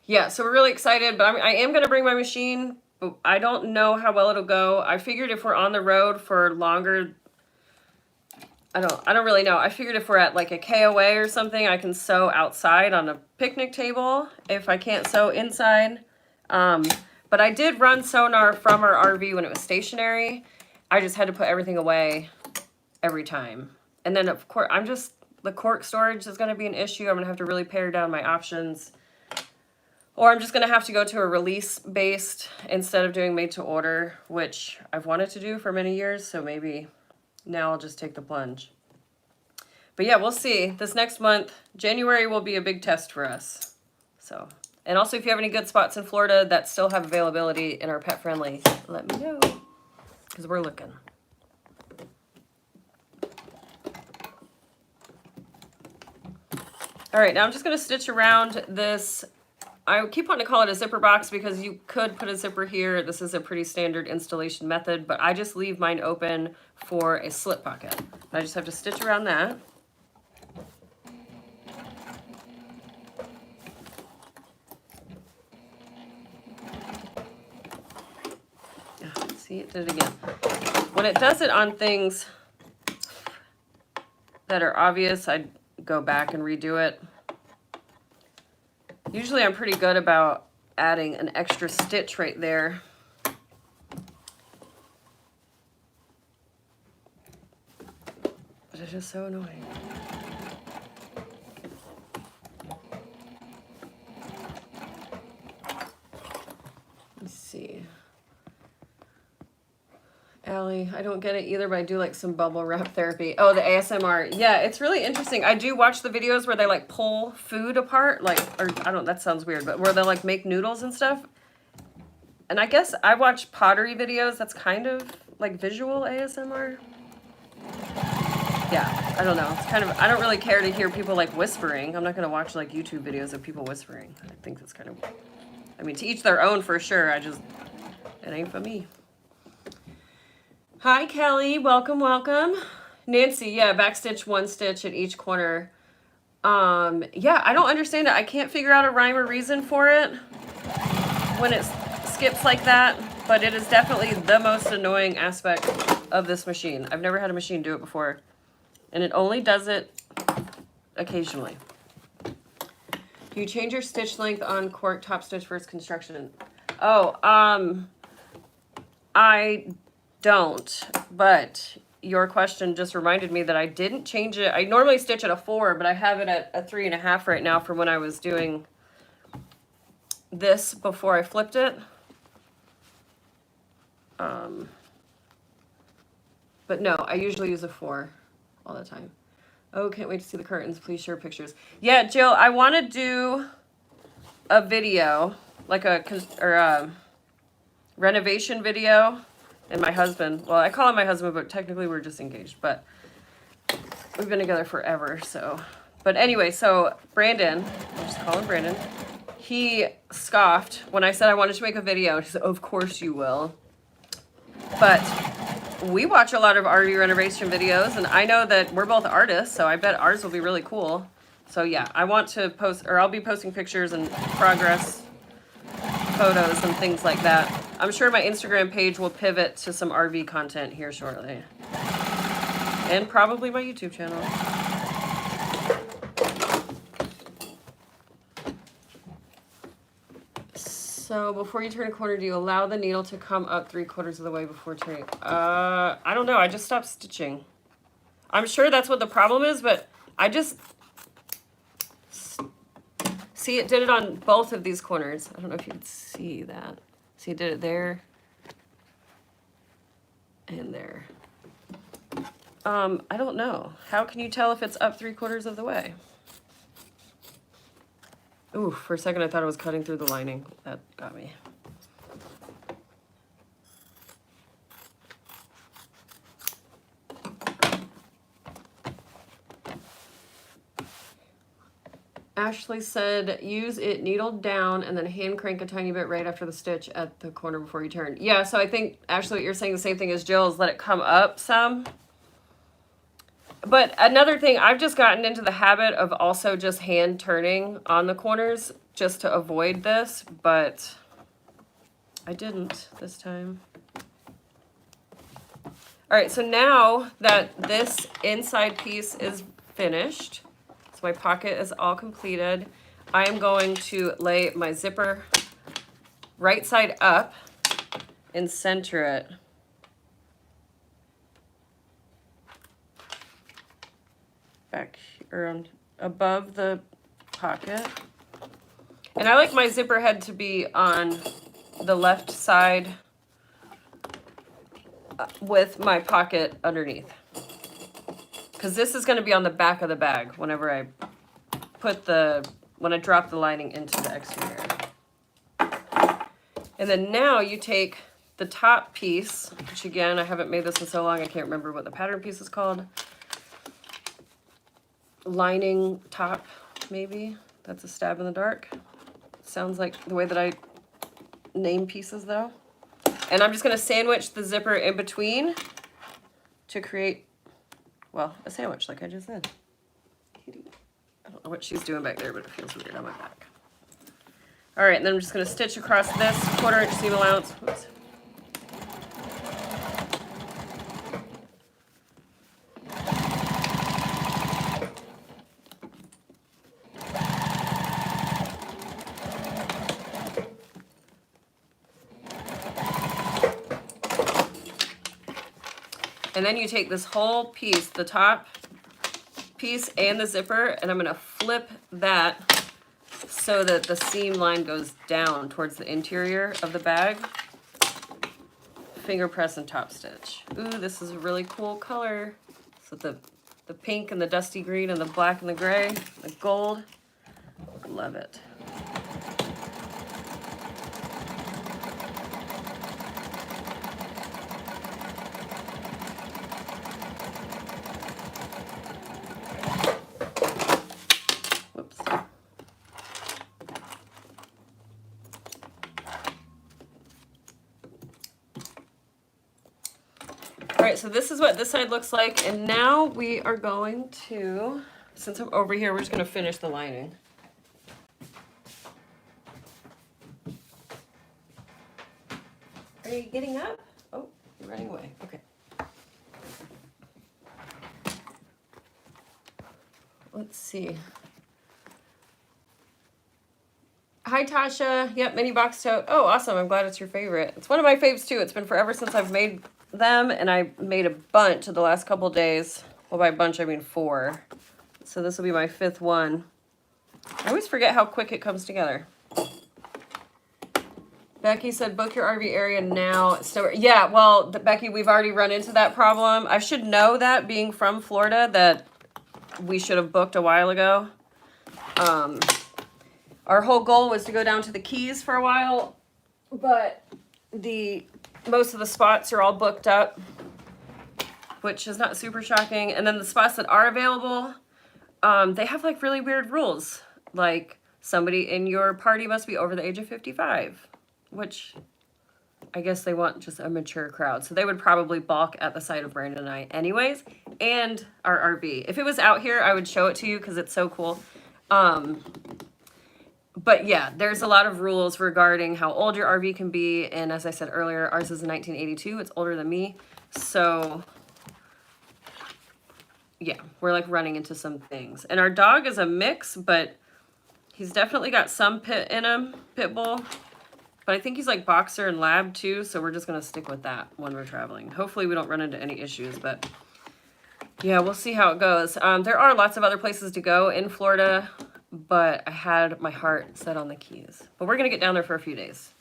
yeah, so we're really excited, but I am going to bring my machine, but I don't know how well it'll go. I figured if we're on the road for longer, I don't really know. I figured if we're at like a KOA or something, I can sew outside on a picnic table if I can't sew inside. But I did run sonar from our RV when it was stationary. I just had to put everything away every time. And then, of course, the cork storage is going to be an issue. I'm going to have to really pare down my options. Or I'm just going to have to go to a release-based instead of doing made-to-order, which I've wanted to do for many years, so maybe now I'll just take the plunge. But yeah, we'll see. This next month, January will be a big test for us. So, and also, if you have any good spots in Florida that still have availability and are pet-friendly, let me know, because we're looking. All right, now I'm just going to stitch around this. I keep wanting to call it a zipper box because you could put a zipper here. This is a pretty standard installation method, but I just leave mine open for a slip pocket. I just have to stitch around that. See, it did it again. When it does it on things that are obvious, I go back and redo it. Usually I'm pretty good about adding an extra stitch right there. But it's just so annoying. Let's see. Allie, I don't get it either, but I do like some bubble wrap therapy. Oh, the ASMR. Yeah, it's really interesting. I do watch the videos where they like pull food apart, like, or I don't, that sounds weird, but where they like make noodles and stuff. And I guess I watch pottery videos. That's kind of like visual ASMR. Yeah, I don't know. It's kind of, I don't really care to hear people like whispering. I'm not going to watch like YouTube videos of people whispering. I think that's kind of, I mean, to each their own for sure. It ain't for me. Hi, Kelly. Welcome, welcome. Nancy, yeah, backstitch one stitch at each corner. Yeah, I don't understand it. I can't figure out a rhyme or reason for it when it skips like that, but it is definitely the most annoying aspect of this machine. I've never had a machine do it before, and it only does it occasionally. Do you change your stitch length on cork top stitch versus construction? Oh, I don't, but your question just reminded me that I didn't change it. I normally stitch at a 4, but I have it at a 3.5 right now for when I was doing this before I flipped it. But no, I usually use a 4 all the time. Oh, can't wait to see the curtains. Please share pictures. Yeah, Jill, I want to do a video, like a renovation video. And my husband, well, I call him my husband, but technically we're just engaged. But we've been together forever, so. But anyway, so Brandon, I'll just call him Brandon. He scoffed when I said I wanted to make a video. He said, "Of course you will." But we watch a lot of RV renovation videos, and I know that we're both artists, so I bet ours will be really cool. So yeah, I want to post, or I'll be posting pictures and progress photos and things like that. I'm sure my Instagram page will pivot to some RV content here shortly. And probably my YouTube channel. So before you turn a corner, do you allow the needle to come up 3/4 of the way before turning? I don't know. I just stopped stitching. I'm sure that's what the problem is, but I just... See, it did it on both of these corners. I don't know if you can see that. See, it did it there and there. I don't know. How can you tell if it's up 3/4 of the way? Ooh, for a second I thought it was cutting through the lining. That got me. Ashley said, use it needled down and then hand crank a tiny bit right after the stitch at the corner before you turn. Yeah, so I think, Ashley, what you're saying the same thing as Jill, is let it come up some. But another thing, I've just gotten into the habit of also just hand turning on the corners just to avoid this, but I didn't this time. All right, so now that this inside piece is finished, so my pocket is all completed, I am going to lay my zipper right side up and center it. Back here above the pocket. And I like my zipper head to be on the left side with my pocket underneath. Because this is going to be on the back of the bag whenever I when I drop the lining into the exterior. And then now you take the top piece, which again, I haven't made this in so long, I can't remember what the pattern piece is called. Lining top, maybe. That's a stab in the dark. Sounds like the way that I name pieces though. And I'm just gonna sandwich the zipper in between to create, well, a sandwich like I just said. Kitty. I don't know what she's doing back there, but it feels weird on my back. All right, and then I'm just gonna stitch across this 1/4 inch seam allowance. Whoops. And then you take this whole piece, the top piece and the zipper, and I'm gonna flip that so that the seam line goes down towards the interior of the bag. Finger press and top stitch. Ooh, this is a really cool color. So the pink and the dusty green and the black and the gray, the gold. Love it. So this is what this side looks like, and now we are going to, since I'm over here, we're just going to finish the lining. Are you getting up? Oh, you're running away. Okay. let's see. Hi, Tasha. Yep, Mini Box Tote. Oh, awesome. I'm glad it's your favorite. It's one of my faves, too. It's been forever since I've made them, and I made a bunch the last couple days. Well, by bunch, I mean 4. So this will be my 5th one. I always forget how quick it comes together. Becky said, book your RV area now. So, yeah, well, Becky, we've already run into that problem. I should know that, being from Florida, that we should have booked a while ago. Our whole goal was to go down to the Keys for a while, but most of the spots are all booked up, which is not super shocking. And then the spots that are available, they have like really weird rules. Like somebody in your party must be over the age of 55, which I guess they want just a mature crowd. So they would probably balk at the sight of Brandon and I anyways, and our RV. If it was out here, I would show it to you because it's so cool. But yeah, there's a lot of rules regarding how old your RV can be. And as I said earlier, ours is a 1982. It's older than me. So yeah, we're like running into some things. And our dog is a mix, but he's definitely got some pit in him, pit bull. But I think he's like boxer and lab too. So we're just going to stick with that when we're traveling. Hopefully we don't run into any issues, but yeah, we'll see how it goes. There are lots of other places to go in Florida, but I had my heart set on the Keys. But we're going to get down there for a few days.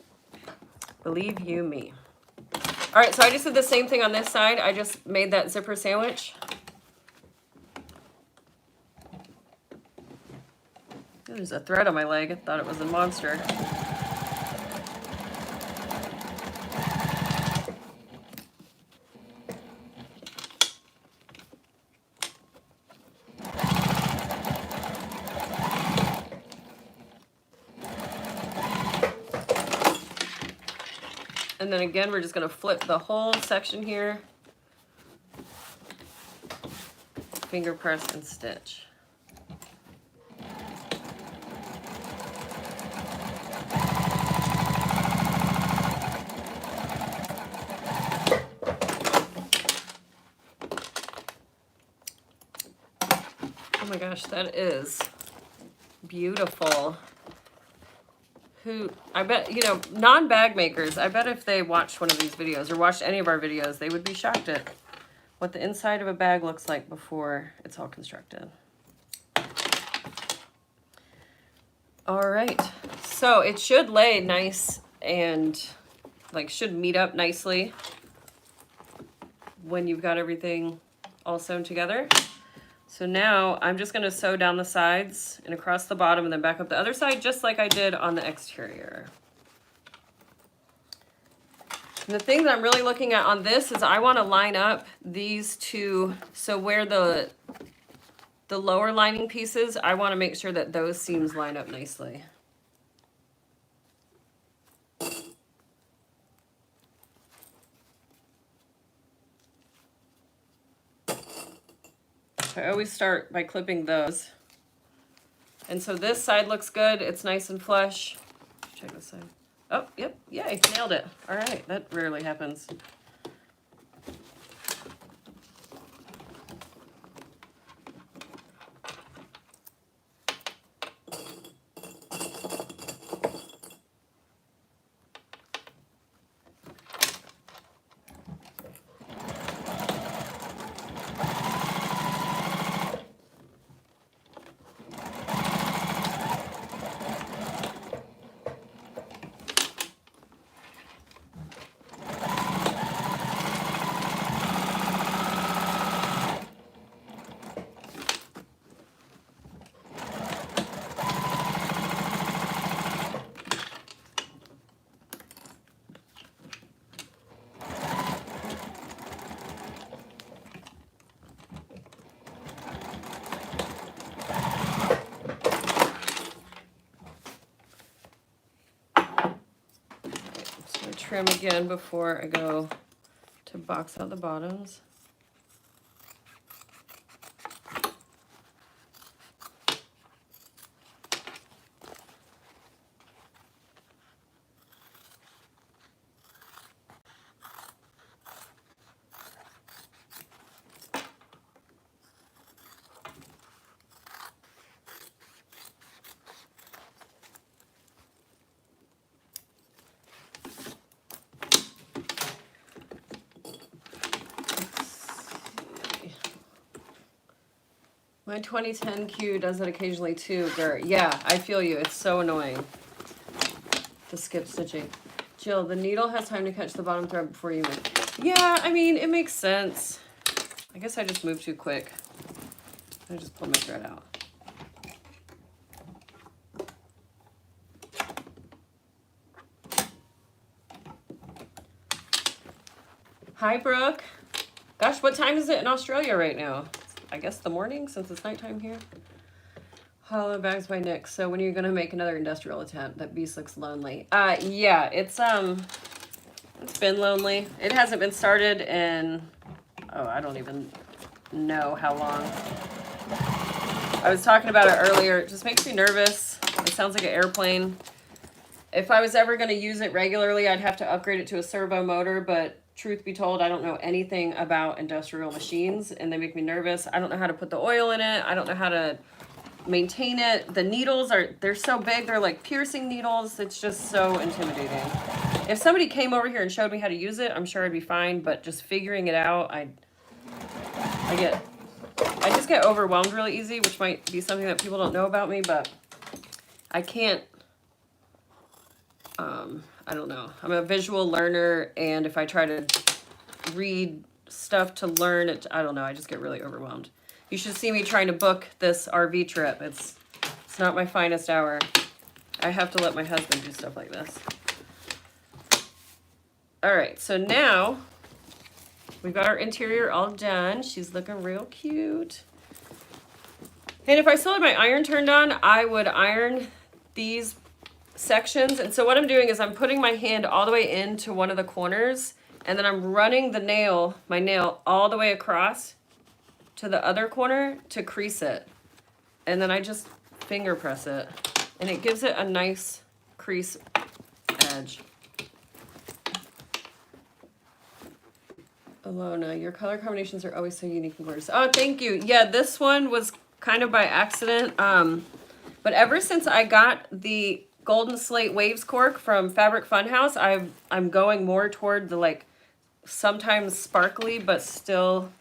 Believe you me. All right, so I just did the same thing on this side. I just made that zipper sandwich. There's a thread on my leg. I thought it was a monster. And then again, we're just going to flip the whole section here. Finger press and stitch. Oh my gosh, that is beautiful. I bet, you know, non-bag makers, I bet if they watched one of these videos or watched any of our videos, they would be shocked at what the inside of a bag looks like before it's all constructed. All right, so it should lay nice and like should meet up nicely when you've got everything all sewn together. So now I'm just going to sew down the sides and across the bottom and then back up the other side, just like I did on the exterior. And the thing that I'm really looking at on this is I want to line up these two. So where the lower lining pieces, I want to make sure that those seams line up nicely. I always start by clipping those. And so this side looks good. It's nice and flush. Check this side. Oh, yep. Yay. Nailed it. All right. That rarely happens. Trim again before I go to box out the bottoms. My 2010q does it occasionally too, Gert. Yeah, I feel you. It's so annoying. The skip stitching. Jill, the needle has time to catch the bottom thread before you move. Yeah, I mean, it makes sense. I guess I just moved too quick. I just pulled my thread out. Hi, Brooke. Gosh, what time is it in Australia right now? I guess the morning, since it's nighttime here. Hollow bags by Nick. So when are you gonna make another industrial attempt? That beast looks lonely. Yeah, it's been lonely. It hasn't been started in, oh, I don't even know how long. I was talking about it earlier. It just makes me nervous. It sounds like an airplane. If I was ever gonna use it regularly, I'd have to upgrade it to a servo motor, but truth be told, I don't know anything about industrial machines and they make me nervous. I don't know how to put the oil in it. I don't know how to maintain it. The needles they're so big. They're like piercing needles. It's just so intimidating. If somebody came over here and showed me how to use it, I'm sure I'd be fine, but just figuring it out, I just get overwhelmed really easy, which might be something that people don't know about me, but I can't, I don't know. I'm a visual learner, and if I try to read stuff to learn it, I don't know, I just get really overwhelmed. You should see me trying to book this RV trip. It's not my finest hour. I have to let my husband do stuff like this. All right, so now we've got our interior all done. She's looking real cute. And if I still had my iron turned on, I would iron these sections. And so what I'm doing is I'm putting my hand all the way into one of the corners, and then I'm running my nail all the way across to the other corner to crease it. And then I just finger press it, and it gives it a nice crease edge. Alona, your color combinations are always so unique and gorgeous. Oh, thank you. Yeah, this one was kind of by accident. But ever since I got the Golden Slate Waves cork from Fabric Funhouse, I'm going more toward the like sometimes sparkly but still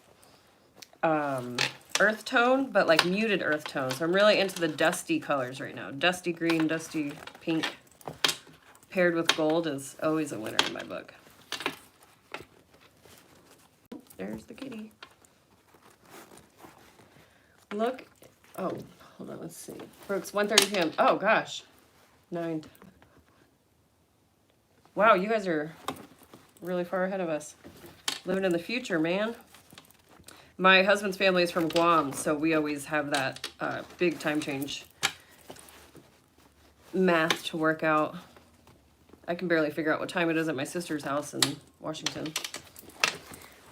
earth tone, but like muted earth tones. I'm really into the dusty colors right now. Dusty green, dusty pink paired with gold is always a winner in my book. There's the kitty. Look, oh, hold on, let's see. Brooks, 1:30 p.m. Oh gosh, 9. Wow, you guys are really far ahead of us. Living in the future, man. My husband's family is from Guam, so we always have that big time change math to work out. I can barely figure out what time it is at my sister's house in Washington.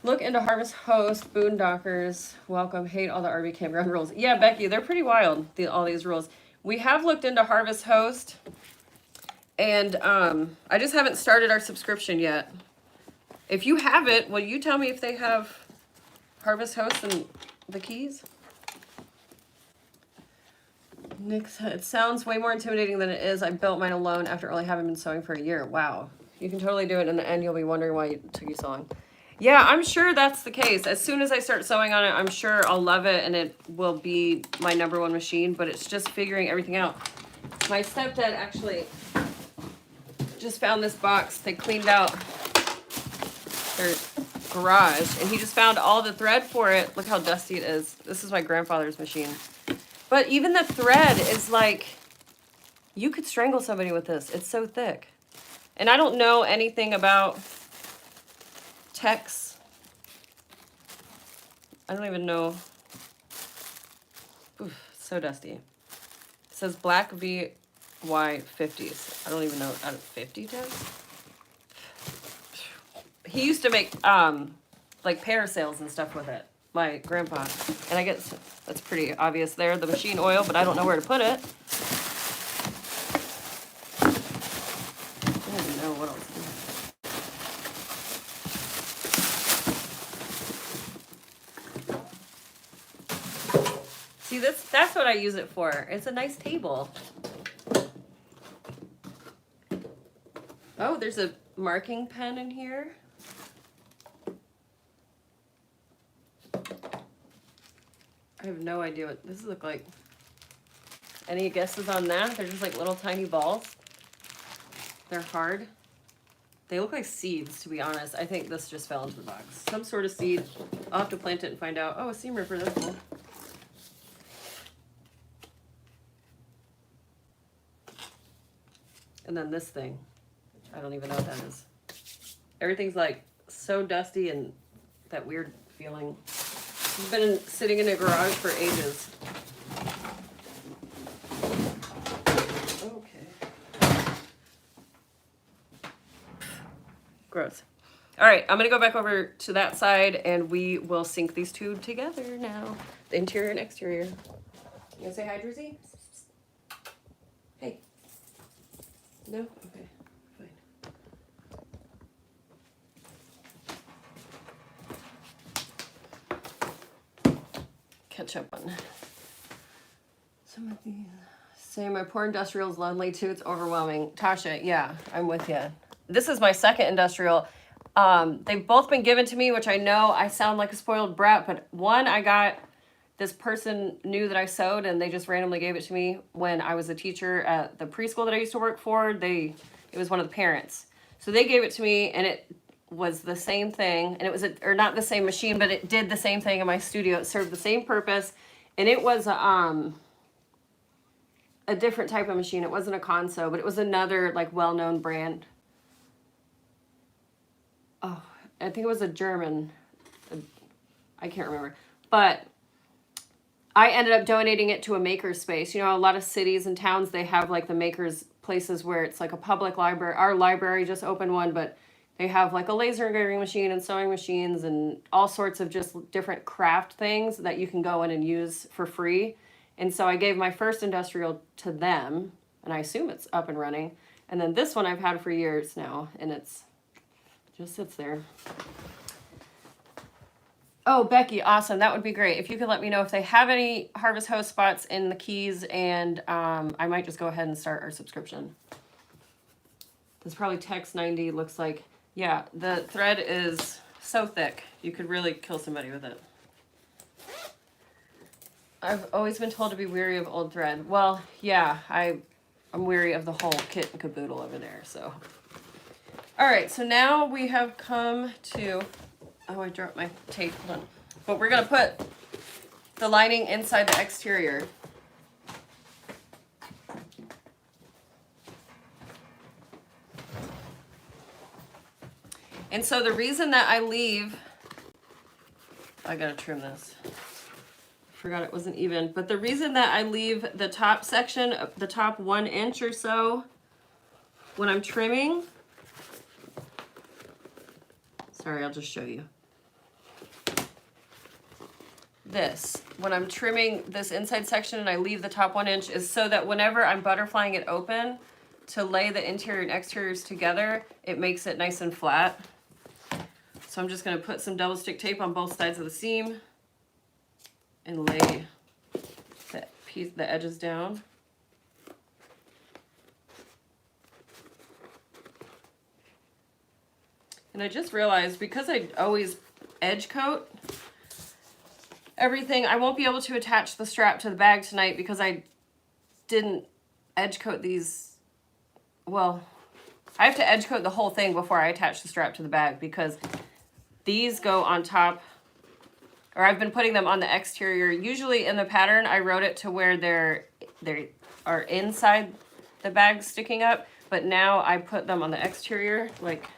Look into Harvest Host, Boondockers. Welcome. Hate all the RV campground rules. Yeah, Becky, they're pretty wild, all these rules. We have looked into Harvest Host, and I just haven't started our subscription yet. If you have it, will you tell me if they have Harvest Host and the keys? Nick said, it sounds way more intimidating than it is. I built mine alone after only having been sewing for a year. Wow. You can totally do it. In the end, you'll be wondering why it took you so long. Yeah, I'm sure that's the case. As soon as I start sewing on it, I'm sure I'll love it and it will be my #1 machine, but it's just figuring everything out. My stepdad actually just found this box. They cleaned out their garage, and he just found all the thread for it. Look how dusty it is. This is my grandfather's machine. But even the thread is like, you could strangle somebody with this. It's so thick. And I don't know anything about text. I don't even know. Oof, so dusty. It says black VY 50s. I don't even know. 50 does? He used to make like parasails and stuff with it, my grandpa. And I guess that's pretty obvious there, the machine oil, but I don't know where to put it. I don't even know what else. See, that's what I use it for. It's a nice table. Oh, there's a marking pen in here. I have no idea what this look like. Any guesses on that? They're just like little tiny balls. They're hard. They look like seeds, to be honest. I think this just fell into the box. Some sort of seed. I'll have to plant it and find out. Oh, a seam ripper, that's cool. And then this thing. I don't even know what that is. Everything's like so dusty and that weird feeling. It's been sitting in a garage for ages. Okay. Gross. All right, I'm gonna go back over to that side and we will sync these two together now. The interior and exterior. You gonna say hi, Druzy? Hey. No? Okay. Catch up on some of these. Say my poor industrial is lonely too. It's overwhelming. Tasha, yeah, I'm with you. This is my second industrial. They've both been given to me, which I know I sound like a spoiled brat, but one I got, this person knew that I sewed and they just randomly gave it to me when I was a teacher at the preschool that I used to work for. It was one of the parents. So they gave it to me and it was the same thing, and it was or not the same machine, but it did the same thing in my studio. It served the same purpose, and it was a different type of machine. It wasn't a Conso, but it was another like well-known brand. Oh, I think it was a German. I can't remember, but I ended up donating it to a maker's space. You know, a lot of cities and towns, they have like the makers places where it's like a public library. Our library just opened one, but they have like a laser engraving machine and sewing machines and all sorts of just different craft things that you can go in and use for free. And so I gave my first industrial to them, and I assume it's up and running. And then this one I've had for years now, and it's just sits there. Oh, Becky, awesome. That would be great. If you could let me know if they have any Harvest Host spots in the Keys, and I might just go ahead and start our subscription. This probably Text 90 looks like. Yeah, the thread is so thick. You could really kill somebody with it. I've always been told to be wary of old thread. Well, yeah, I'm wary of the whole kit and caboodle over there, so. All right, so now we have come to, oh, I dropped my tape, hold on. But we're gonna put the lining inside the exterior. And so the reason that I leave, I gotta trim this. Forgot it wasn't even, but the reason that I leave the top section, the top 1 inch or so, when I'm trimming, sorry, I'll just show you. This, when I'm trimming this inside section and I leave the top 1 inch, is so that whenever I'm butterflying it open to lay the interior and exteriors together, it makes it nice and flat. So I'm just gonna put some double stick tape on both sides of the seam and lay the edges down. And I just realized, because I always edge coat everything, I won't be able to attach the strap to the bag tonight because I didn't edge coat these. Well, I have to edge coat the whole thing before I attach the strap to the bag because these go on top, or I've been putting them on the exterior. Usually in the pattern, I wrote it to where they are inside the bag sticking up, but now I put them on the exterior like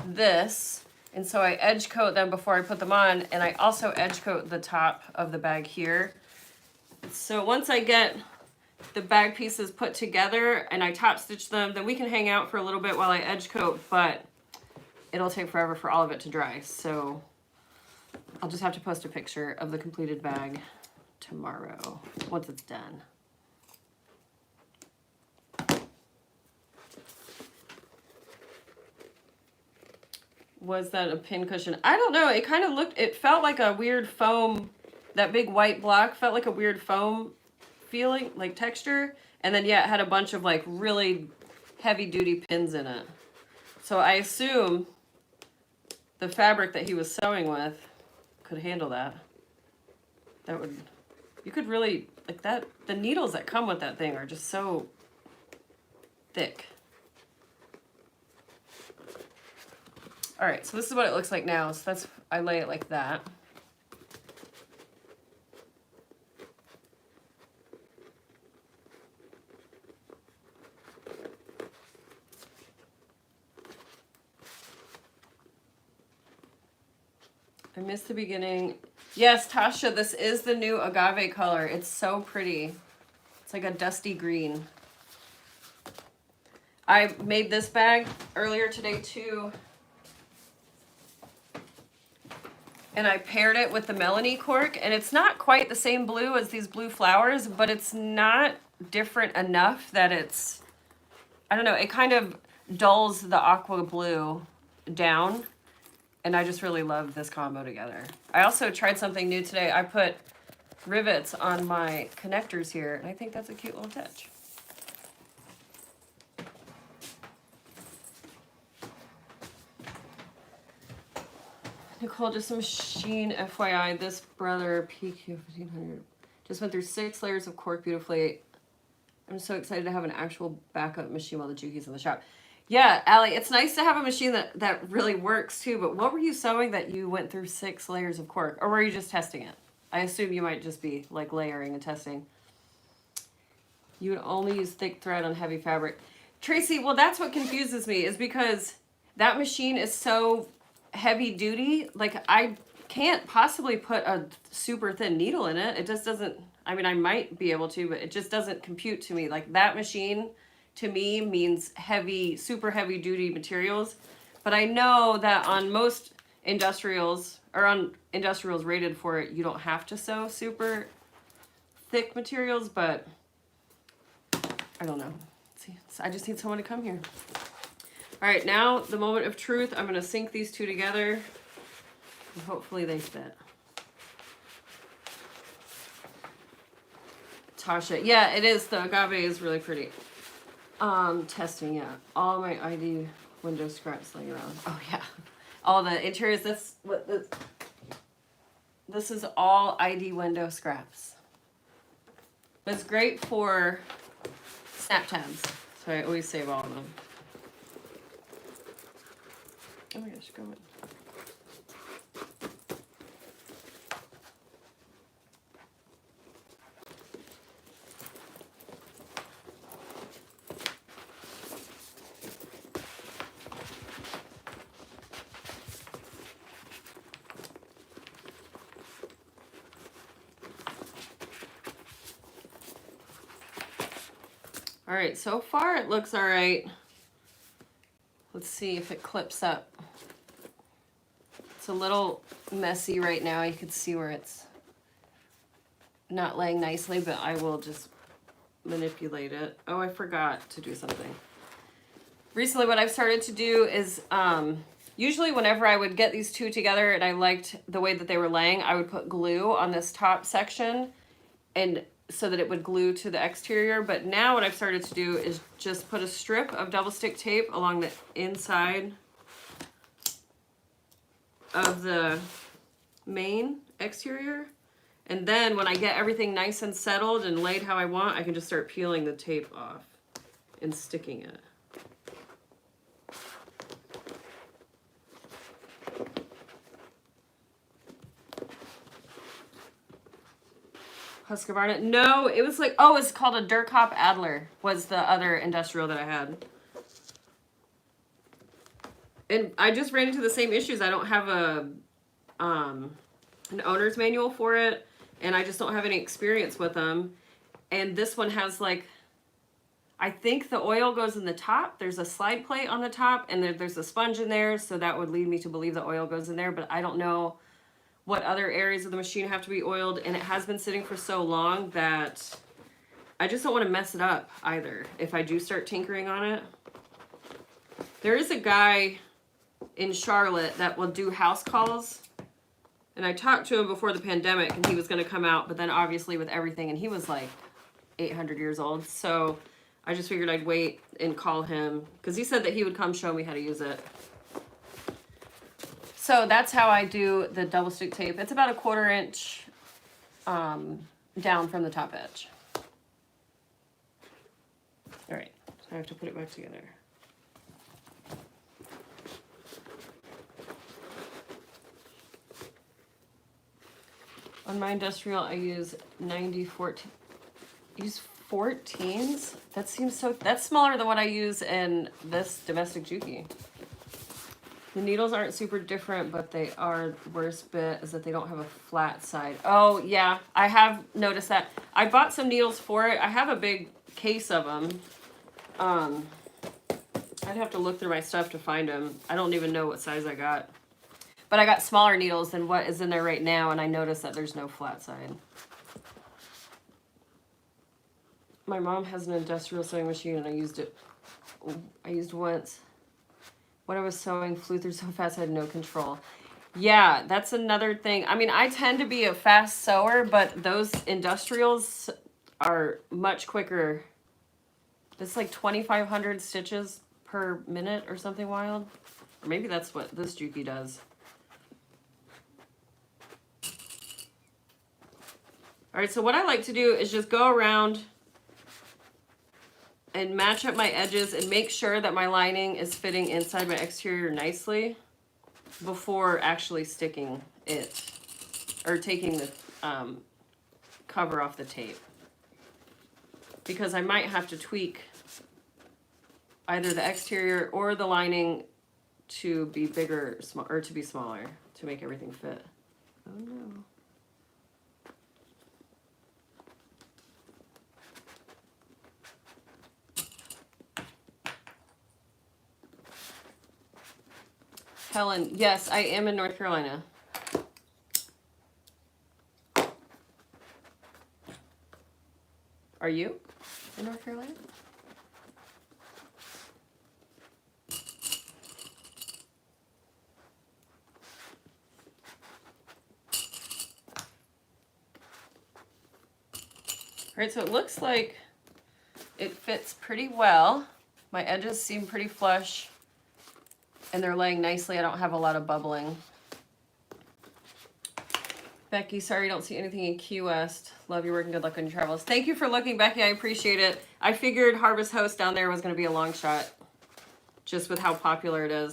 this. And so I edge coat them before I put them on, and I also edge coat the top of the bag here. So once I get the bag pieces put together and I top stitch them, then we can hang out for a little bit while I edge coat, but it'll take forever for all of it to dry. So I'll just have to post a picture of the completed bag tomorrow once it's done. Was that a pin cushion? I don't know. It kind of looked, it felt like a weird foam. That big white block felt like a weird foam feeling, like texture. And then, yeah, it had a bunch of like really heavy duty pins in it. So I assume the fabric that he was sewing with could handle that. that would, you could really, like that, the needles that come with that thing are just so thick. All right, so this is what it looks like now. So that's, I lay it like that. I missed the beginning. Yes, Tasha, this is the new agave color. It's so pretty. It's like a dusty green. I made this bag earlier today too. And I paired it with the Melanie cork, and it's not quite the same blue as these blue flowers, but it's not different enough that it's, I don't know, it kind of dulls the aqua blue down, and I just really love this combo together. I also tried something new today. I put rivets on my connectors here, and I think that's a cute little touch. Nicole, just some Sheen FYI, this Brother PQ1500 just went through 6 layers of cork beautifully. I'm so excited to have an actual backup machine while the Juki's in the shop. Yeah, Allie, it's nice to have a machine that really works too, but what were you sewing that you went through 6 layers of cork? Or were you just testing it? I assume you might just be like layering and testing. You would only use thick thread on heavy fabric. Tracy, well, that's what confuses me, is because that machine is so heavy duty, like I can't possibly put a super thin needle in it. It just doesn't, I mean, I might be able to, but it just doesn't compute to me. Like that machine to me means heavy, super heavy duty materials. But I know that on most industrials, or on industrials rated for it, you don't have to sew super thick materials, but I don't know. See, I just need someone to come here. All right, now the moment of truth. I'm gonna sync these two together and hopefully they fit. Tasha, yeah, it is. The agave is really pretty. Testing, yeah. All my ID window scraps laying around. Oh yeah, all the interiors. This is all ID window scraps. But it's great for snap tabs, so I always save all of them. Oh my gosh, go on. All right, so far it looks all right. Let's see if it clips up. It's a little messy right now. You can see where it's not laying nicely, but I will just manipulate it. Oh, I forgot to do something. Recently what I've started to do is, usually whenever I would get these two together and I liked the way that they were laying, I would put glue on this top section and so that it would glue to the exterior. But now what I've started to do is just put a strip of double stick tape along the inside of the main exterior. And then when I get everything nice and settled and laid how I want, I can just start peeling the tape off and sticking it. Husqvarna? No, it was like, oh, it's called a Durkop Adler was the other industrial that I had. And I just ran into the same issues. I don't have an owner's manual for it, and I just don't have any experience with them. And this one has like, I think the oil goes in the top. There's a slide plate on the top, and there's a sponge in there, so that would lead me to believe the oil goes in there, but I don't know what other areas of the machine have to be oiled, and it has been sitting for so long that I just don't want to mess it up either if I do start tinkering on it. There is a guy in Charlotte that will do house calls, and I talked to him before the pandemic, and he was going to come out, but then obviously with everything, and he was like 800 years old, so I just figured I'd wait and call him, because he said that he would come show me how to use it. So that's how I do the double stick tape. It's about a 1/4 inch down from the top edge. All right, so I have to put it back together. On my industrial, I use 9014. Use 14s? That seems so, that's smaller than what I use in this domestic Juki. The needles aren't super different, but they are, the worst bit is that they don't have a flat side. Oh yeah, I have noticed that. I bought some needles for it. I have a big case of them. I'd have to look through my stuff to find them. I don't even know what size I got. But I got smaller needles than what is in there right now, and I noticed that there's no flat side. My mom has an industrial sewing machine, and I used once. What I was sewing flew through so fast I had no control. Yeah, that's another thing. I mean, I tend to be a fast sewer, but those industrials are much quicker. It's like 2,500 stitches per minute or something wild. Or maybe that's what this Juki does. All right, so what I like to do is just go around and match up my edges and make sure that my lining is fitting inside my exterior nicely before actually sticking it or taking the cover off the tape. Because I might have to tweak either the exterior or the lining to be bigger or to be smaller to make everything fit. Oh no. Helen, yes, I am in North Carolina. Are you in North Carolina? All right, so it looks like it fits pretty well. My edges seem pretty flush. And they're laying nicely. I don't have a lot of bubbling. Becky, sorry, don't see anything in Key West. Love your work and good luck on your travels. Thank you for looking, Becky. I appreciate it. I figured Harvest Host down there was going to be a long shot, just with how popular it is.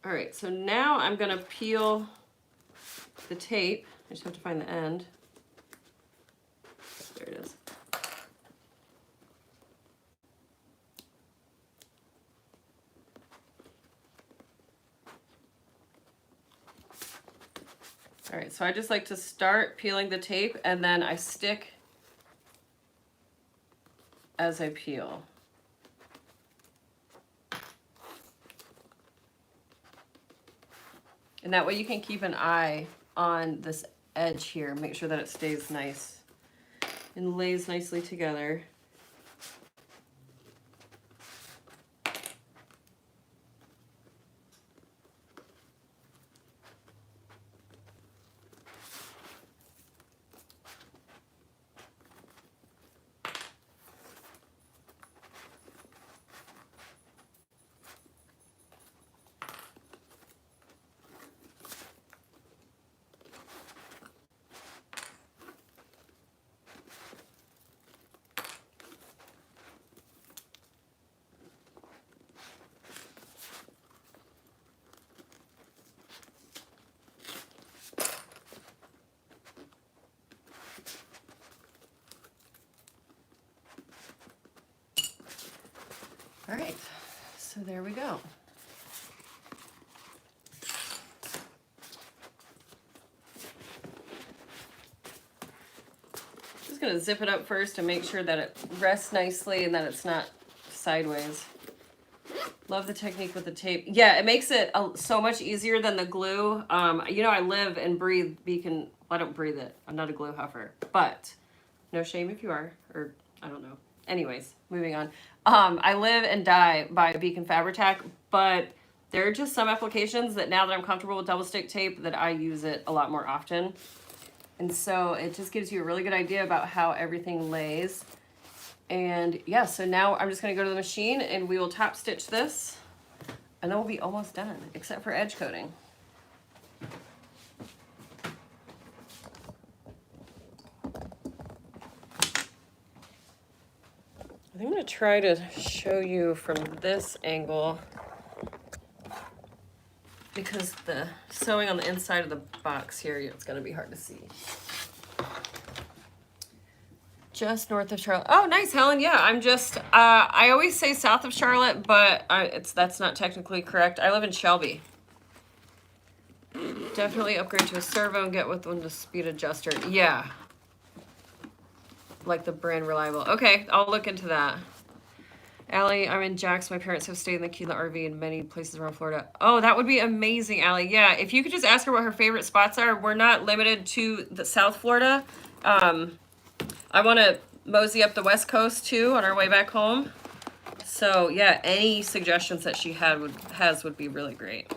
All right, so now I'm going to peel the tape. I just have to find the end. There it is. All right, so I just like to start peeling the tape and then I stick as I peel. And that way you can keep an eye on this edge here. Make sure that it stays nice and lays nicely together. All right, so there we go. Just gonna zip it up first to make sure that it rests nicely and that it's not sideways. Love the technique with the tape. Yeah, it makes it so much easier than the glue. You know, I live and breathe Beacon. Well, I don't breathe it. I'm not a glue huffer, but no shame if you are, or I don't know. Anyways, moving on. I live and die by Beacon Fabri-Tac, but there are just some applications that now that I'm comfortable with double stick tape that I use it a lot more often. And so it just gives you a really good idea about how everything lays. And yeah, so now I'm just gonna go to the machine and we will top stitch this and then we'll be almost done, except for edge coating. I'm gonna try to show you from this angle because the sewing on the inside of the box here, it's gonna be hard to see. Just north of Charlotte. Oh, nice, Helen. Yeah, I'm just, I always say south of Charlotte, but that's not technically correct. I live in Shelby. Definitely upgrade to a servo and get with one to speed adjuster. Yeah. Like the brand reliable. Okay, I'll look into that. Allie, I'm in Jackson. My parents have stayed in the Keela RV in many places around Florida. Oh, that would be amazing, Allie. Yeah, if you could just ask her what her favorite spots are. We're not limited to the South Florida. I want to mosey up the West Coast too on our way back home. So yeah, any suggestions that she has would be really great.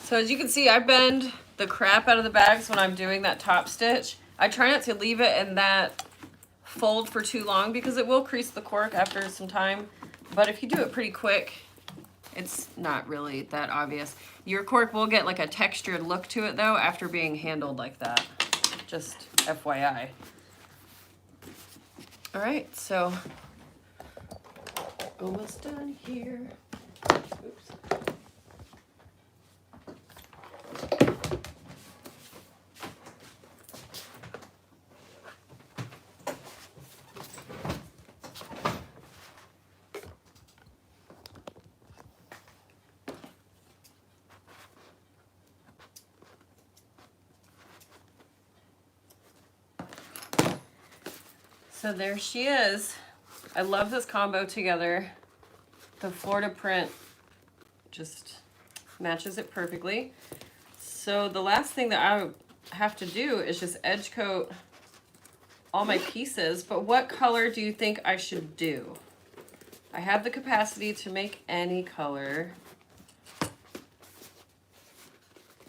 So as you can see, I bend the crap out of the bags when I'm doing that top stitch. I try not to leave it in that fold for too long because it will crease the cork after some time. But if you do it pretty quick, it's not really that obvious. Your cork will get like a textured look to it though after being handled like that. Just FYI. All right, so almost done here. Oops. So there she is. I love this combo together. The Florida print just matches it perfectly. So the last thing that I have to do is just edge coat all my pieces, but what color do you think I should do? I have the capacity to make any color. But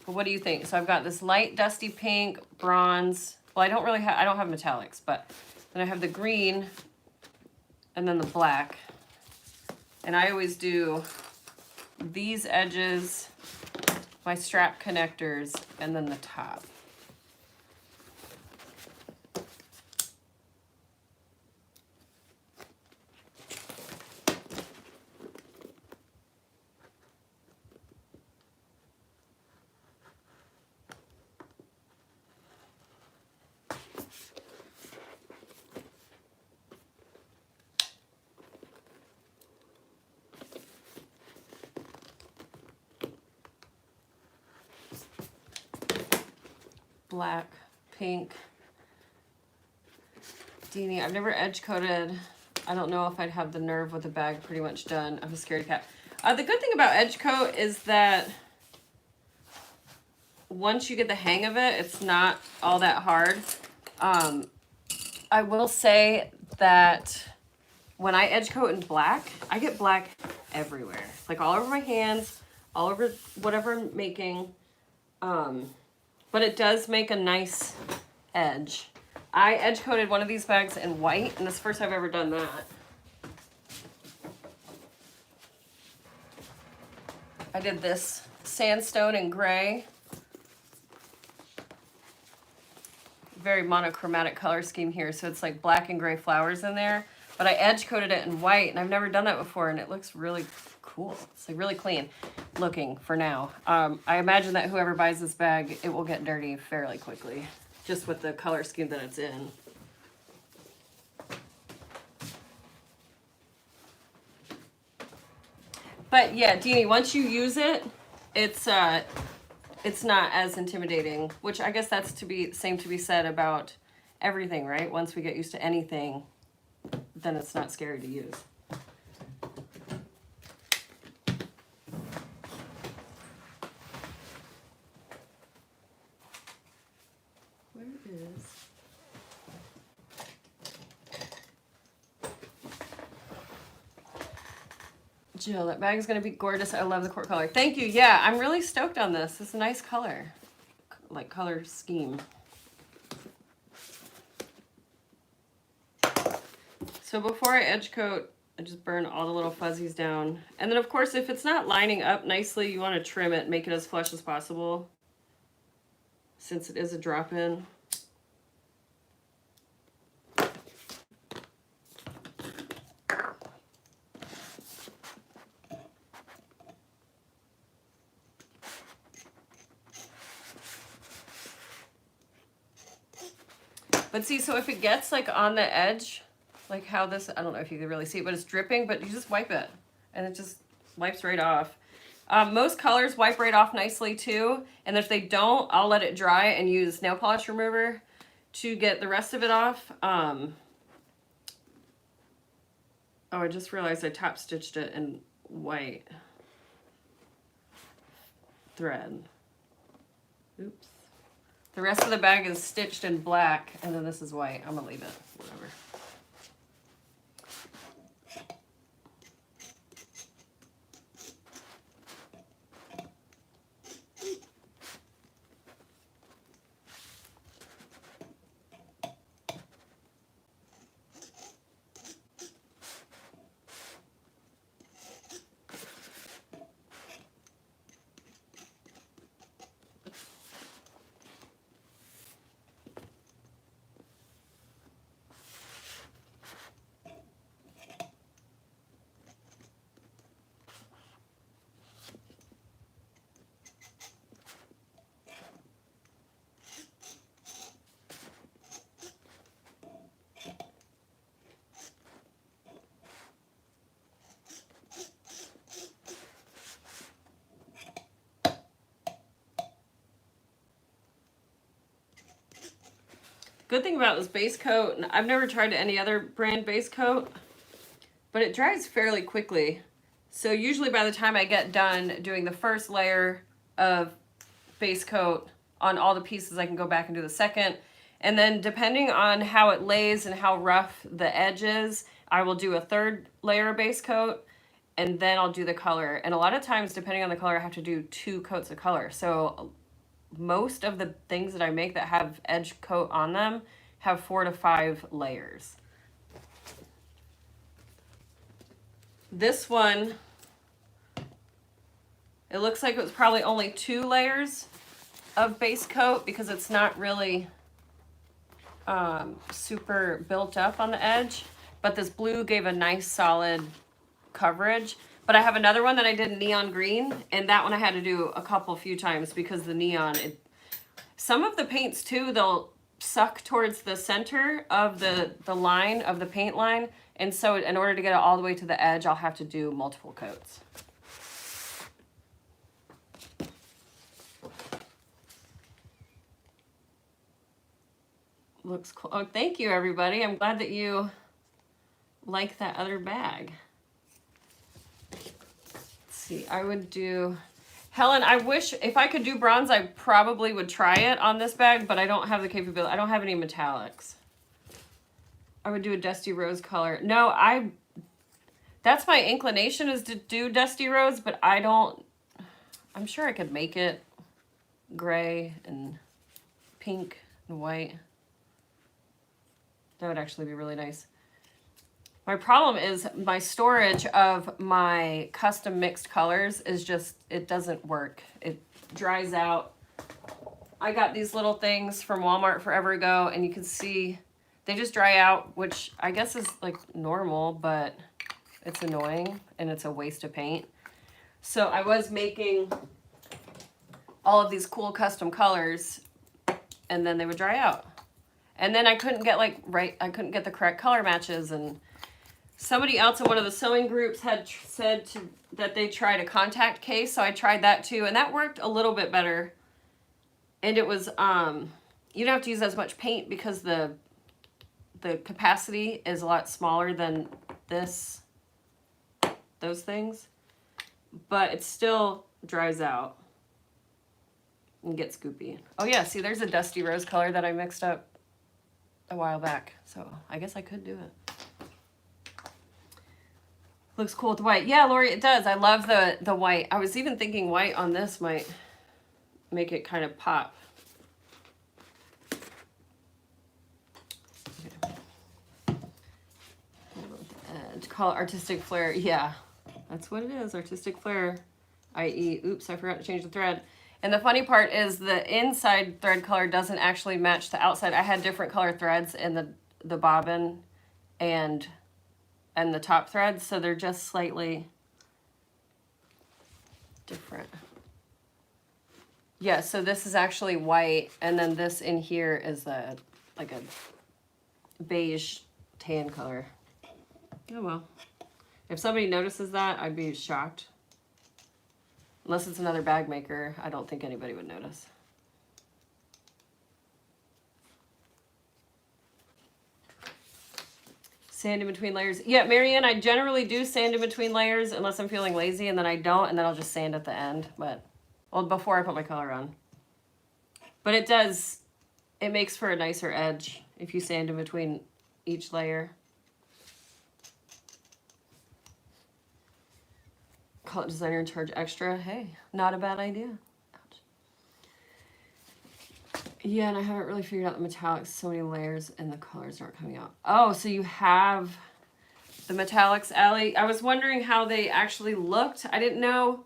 what do you think? So I've got this light dusty pink, bronze. Well, I don't have metallics, but then I have the green and then the black. And I always do these edges, my strap connectors, and then the top. Black, pink, Deanie. I've never edge coated. I don't know if I'd have the nerve with the bag pretty much done. I'm a scaredy cat. The good thing about edge coat is that once you get the hang of it, it's not all that hard. I will say that when I edge coat in black, I get black everywhere. Like all over my hands, all over whatever I'm making. But it does make a nice edge. I edge coated one of these bags in white, and this is the first I've ever done that. I did this sandstone and gray. Very monochromatic color scheme here, so it's like black and gray flowers in there. But I edge coated it in white, and I've never done that before, and it looks really cool. It's like really clean looking for now. I imagine that whoever buys this bag, it will get dirty fairly quickly, just with the color scheme that it's in. But yeah, Deanie, once you use it, it's not as intimidating, which I guess that's same to be said about everything, right? Once we get used to anything, then it's not scary to use. Where is... Jill, that bag is going to be gorgeous. I love the quart color. Thank you. Yeah, I'm really stoked on this. It's a nice color, like color scheme. So before I edge coat, I just burn all the little fuzzies down. And then of course, if it's not lining up nicely, you want to trim it, make it as flush as possible, since it is a drop-in. But see, so if it gets like on the edge, like how this, I don't know if you can really see it, but it's dripping, but you just wipe it and it just wipes right off. Most colors wipe right off nicely too. And if they don't, I'll let it dry and use nail polish remover to get the rest of it off. Oh, I just realized I top stitched it in white thread. Oops. The rest of the bag is stitched in black, and then this is white. I'm gonna leave it, whatever. Good thing about this base coat, and I've never tried any other brand base coat, but it dries fairly quickly. So usually by the time I get done doing the first layer of base coat on all the pieces, I can go back and do the second. And then depending on how it lays and how rough the edge is, I will do a third layer of base coat, and then I'll do the color. And a lot of times, depending on the color, I have to do 2 coats of color. So most of the things that I make that have edge coat on them have 4 to 5 layers. This one, it looks like it was probably only 2 layers of base coat because it's not really super built up on the edge, but this blue gave a nice solid coverage. But I have another one that I did neon green, and that one I had to do a few times because the neon, some of the paints too, they'll suck towards the center of the line of the paint line. And so in order to get it all the way to the edge, I'll have to do multiple coats. Looks cool. Oh, thank you, everybody. I'm glad that you like that other bag. See, I would do, Helen, I wish if I could do bronze, I probably would try it on this bag, but I don't have the capability. I don't have any metallics. I would do a dusty rose color. No, that's my inclination, is to do dusty rose, but I'm sure I could make it gray and pink and white. That would actually be really nice. My problem is my storage of my custom mixed colors is just, it doesn't work. It dries out. I got these little things from Walmart forever ago, and you can see they just dry out, which I guess is like normal, but it's annoying and it's a waste of paint. So I was making all of these cool custom colors, and then they would dry out. And then I couldn't get I couldn't get the correct color matches, and Somebody else in one of the sewing groups had said that they tried a contact case, so I tried that too, and that worked a little bit better. And it was, you don't have to use as much paint because the capacity is a lot smaller than those things, but it still dries out and gets goopy. Oh yeah, see, there's a dusty rose color that I mixed up a while back, so I guess I could do it. Looks cool with white. Yeah, Lori, it does. I love the white. I was even thinking white on this might make it kind of pop. To call it artistic flair. Yeah, that's what it is, artistic flair, i.e. oops, I forgot to change the thread. And the funny part is the inside thread color doesn't actually match the outside. I had different color threads in the bobbin and the top threads, so they're just slightly different. Yeah, so this is actually white, and then this in here is like a beige tan color. Oh well. If somebody notices that, I'd be shocked. Unless it's another bag maker, I don't think anybody would notice. Sand in between layers. Yeah, Marianne, I generally do sand in between layers unless I'm feeling lazy, and then I don't, and then I'll just sand at the end. But, well, before I put my color on. But it does, it makes for a nicer edge if you sand in between each layer. Call it designer and charge extra. Hey, not a bad idea. Ouch. Yeah, and I haven't really figured out the metallics. So many layers and the colors aren't coming out. Oh, so you have the metallics, Allie. I was wondering how they actually looked. I didn't know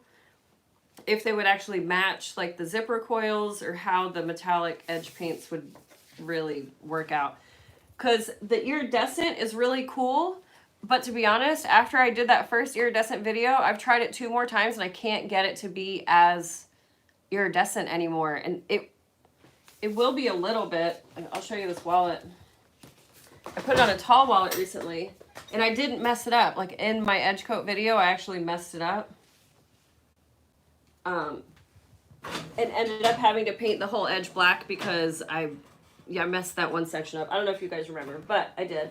if they would actually match like the zipper coils or how the metallic edge paints would really work out. Because the iridescent is really cool. But to be honest, after I did that first iridescent video, I've tried it 2 more times and I can't get it to be as iridescent anymore. And it will be a little bit. I'll show you this wallet. I put it on a tall wallet recently and I didn't mess it up. Like in my edge coat video, I actually messed it up. And ended up having to paint the whole edge black because I messed that one section up. I don't know if you guys remember, but I did.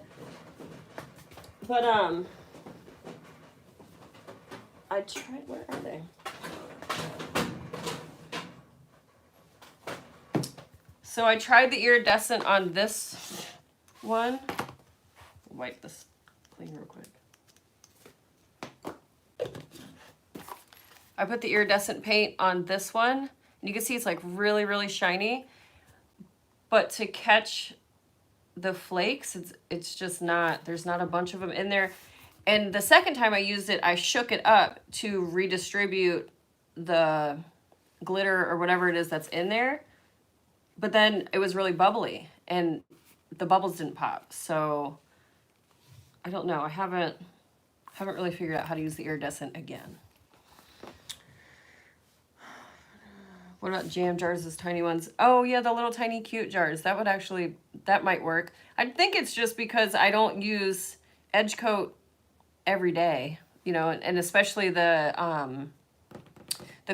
But, I tried, where are they? So I tried the iridescent on this one. Wipe this clean real quick. I put the iridescent paint on this one, and you can see it's like really, really shiny. But to catch the flakes, it's just not, there's not a bunch of them in there. And the second time I used it, I shook it up to redistribute the glitter or whatever it is that's in there. But then it was really bubbly and the bubbles didn't pop. So I don't know. I haven't really figured out how to use the iridescent again. What about jam jars, those tiny ones? Oh yeah, the little tiny cute jars. That would actually, that might work. I think it's just because I don't use edge coat every day, you know, and especially the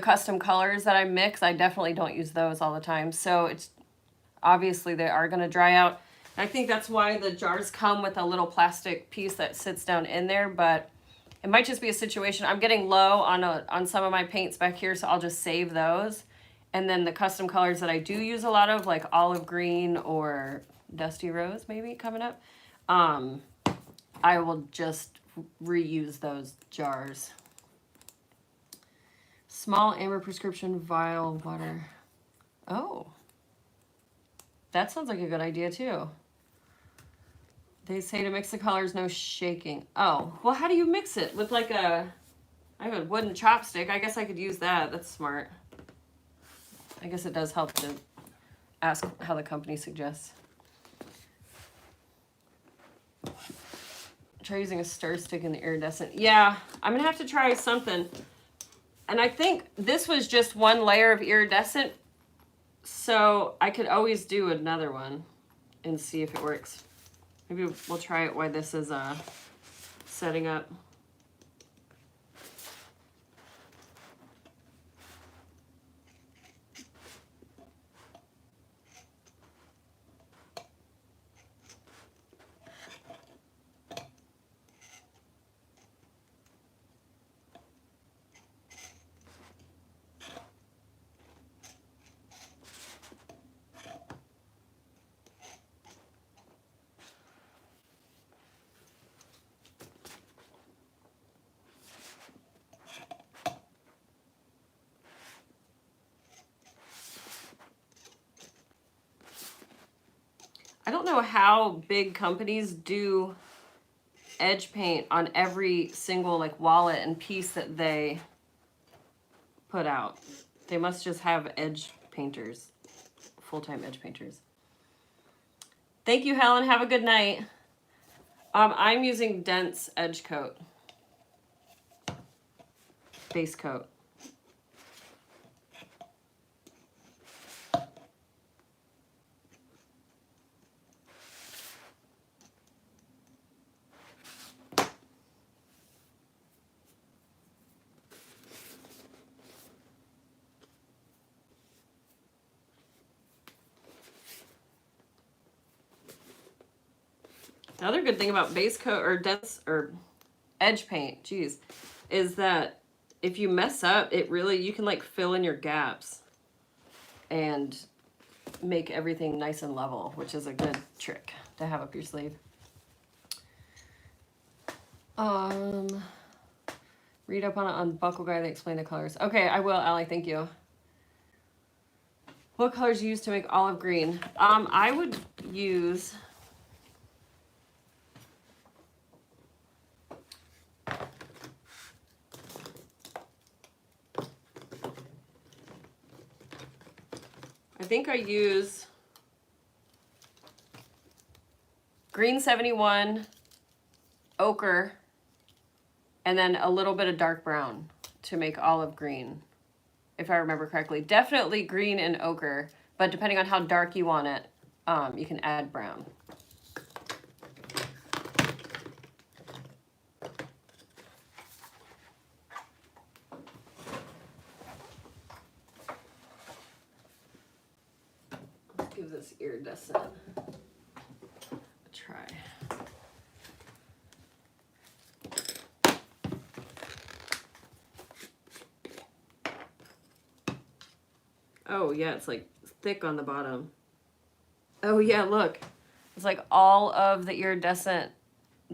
custom colors that I mix, I definitely don't use those all the time. So it's, obviously they are gonna dry out. I think that's why the jars come with a little plastic piece that sits down in there, but it might just be a situation. I'm getting low on some of my paints back here, so I'll just save those. And then the custom colors that I do use a lot of, like olive green or dusty rose maybe coming up, I will just reuse those jars. Small amber prescription vial water. Oh, that sounds like a good idea too. They say to mix the colors, no shaking. Oh, well, how do you mix it? With like I have a wooden chopstick. I guess I could use that. That's smart. I guess it does help to ask how the company suggests. Try using a stir stick in the iridescent. Yeah, I'm gonna have to try something. And I think this was just one layer of iridescent, so I could always do another one and see if it works. Maybe we'll try it while this is setting up. I don't know how big companies do edge paint on every single like wallet and piece that they put out. They must just have edge painters, full-time edge painters. Thank you, Helen. Have a good night. I'm using Dense Edge Coat. Base coat. The other good thing about base coat or dense or edge paint, geez, is that if you mess up, it really, you can like fill in your gaps and make everything nice and level, which is a good trick to have up your sleeve. Read up on Buckle Guy that explain the colors. Okay, I will, Allie, thank you. What colors you use to make olive green? I would use I think I use green 71, ochre, and then a little bit of dark brown to make olive green, if I remember correctly. Definitely green and ochre, but depending on how dark you want it, you can add brown. Let's give this iridescent a try. Oh yeah, it's like thick on the bottom. Oh yeah, look. It's like all of the iridescent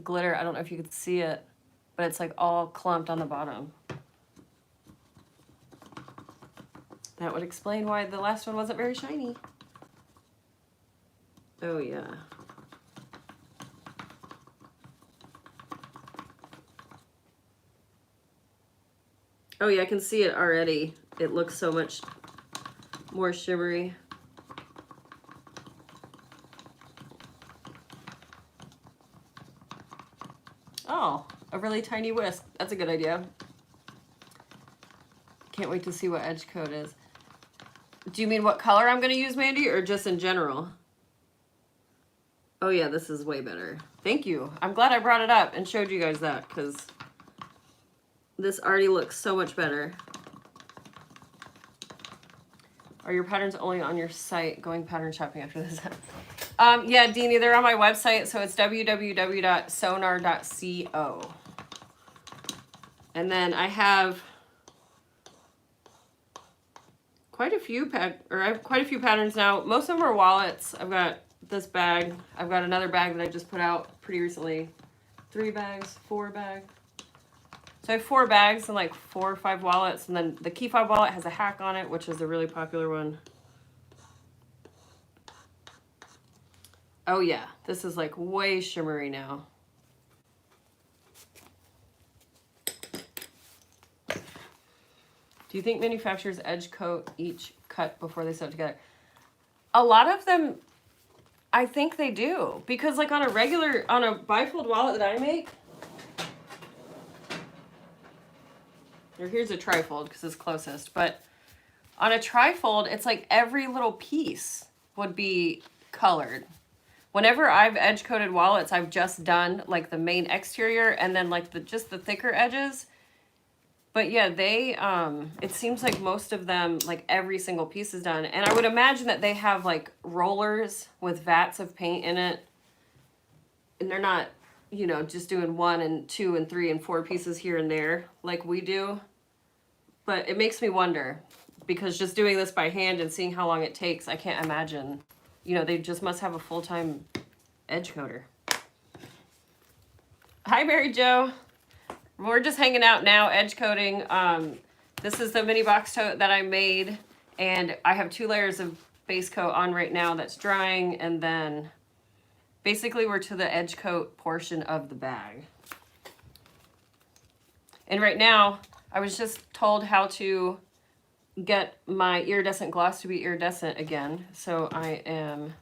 glitter. I don't know if you could see it, but it's like all clumped on the bottom. That would explain why the last one wasn't very shiny. Oh yeah. Oh yeah, I can see it already. It looks so much more shimmery. Oh, a really tiny whisk. That's a good idea. Can't wait to see what edge coat is. Do you mean what color I'm going to use, Mandy, or just in general? Oh yeah, this is way better. Thank you. I'm glad I brought it up and showed you guys that, because this already looks so much better. Are your patterns only on your site? Going pattern shopping after this? Yeah, Deanie, they're on my website, so it's www.sonar.co. And then I have quite a few patterns now. Most of them are wallets. I've got this bag. I've got another bag that I just put out pretty recently. 3 bags, 4 bags. So I have 4 bags and like 4 or 5 wallets, and then the key fob wallet has a hack on it, which is a really popular one. Oh yeah, this is like way shimmery now. Do you think manufacturers edge coat each cut before they sew it together? A lot of them, I think they do, because like on a bifold wallet that I make, or here's a trifold because it's closest, but on a trifold, it's like every little piece would be colored. Whenever I've edge coated wallets, I've just done like the main exterior and then like just the thicker edges. But yeah, they, it seems like most of them, like every single piece is done. And I would imagine that they have like rollers with vats of paint in it. And they're not, you know, just doing 1 and 2 and 3 and 4 pieces here and there like we do. But it makes me wonder, because just doing this by hand and seeing how long it takes, I can't imagine. You know, they just must have a full-time edge coater. Hi, Mary Jo. We're just hanging out now, edge coating. This is the mini box tote that I made, and I have 2 layers of base coat on right now that's drying, and then basically we're to the edge coat portion of the bag. And right now, I was just told how to get my iridescent gloss to be iridescent again, so I am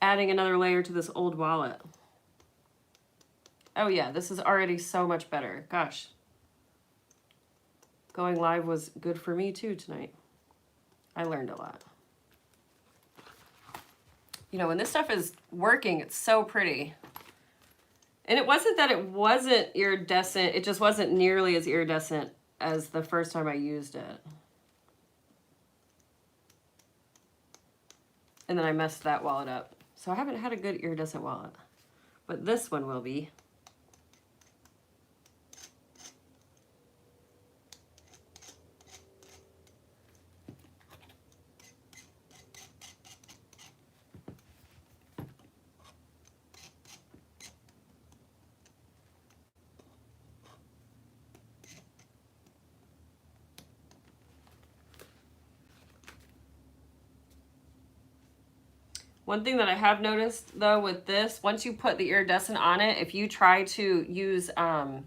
adding another layer to this old wallet. Oh yeah, this is already so much better. Gosh. Going live was good for me too tonight. I learned a lot. You know, when this stuff is working, it's so pretty. And it wasn't that it wasn't iridescent, it just wasn't nearly as iridescent as the first time I used it. And then I messed that wallet up. So I haven't had a good iridescent wallet, but this one will be. One thing that I have noticed though with this, once you put the iridescent on it, if you try to use acetone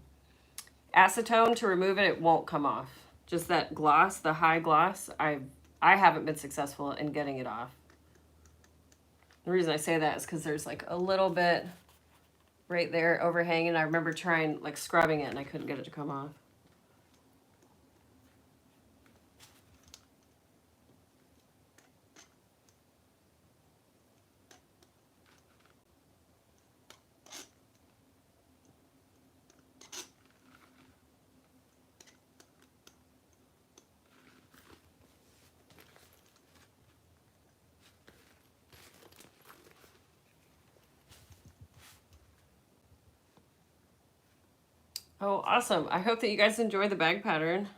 to remove it, it won't come off. Just that gloss, the high gloss, I haven't been successful in getting it off. The reason I say that is because there's like a little bit right there overhanging. I remember trying like scrubbing it and I couldn't get it to come off. Oh, awesome. I hope that you guys enjoy the bag pattern.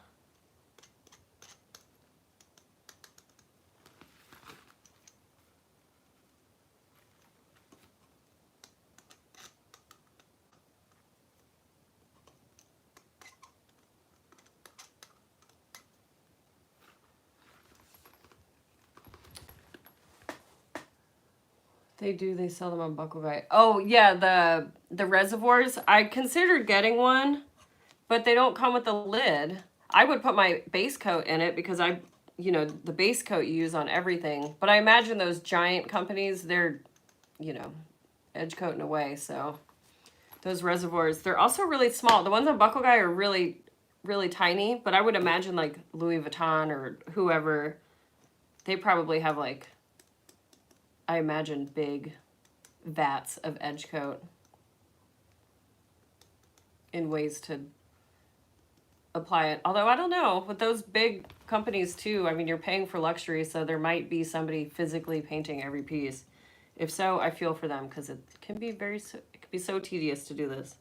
They do. They sell them on Buckle Guy. Oh, yeah, the reservoirs. I considered getting one, but they don't come with the lid. I would put my base coat in it because you know, the base coat you use on everything. But I imagine those giant companies, they're, you know, edge coating away. So those reservoirs, they're also really small. The ones on Buckle Guy are really, really tiny. But I would imagine like Louis Vuitton or whoever, they probably have like, I imagine big vats of edge coat in ways to apply it. Although I don't know, with those big companies too, I mean, you're paying for luxury, so there might be somebody physically painting every piece. If so, I feel for them because it can be so tedious to do this.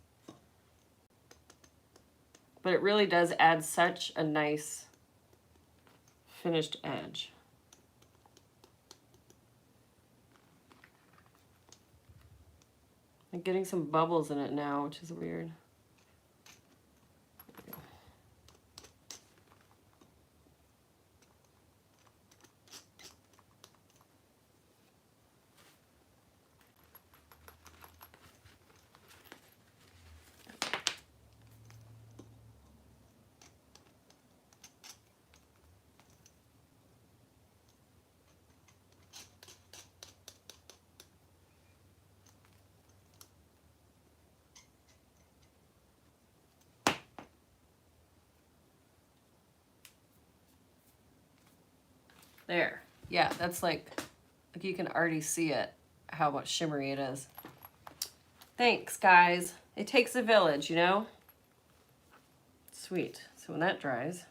But it really does add such a nice finished edge. I'm getting some bubbles in it now, which is weird. There. Yeah, that's like you can already see it. how much shimmery it is. Thanks, guys. It takes a village, you know? Sweet. So when that dries,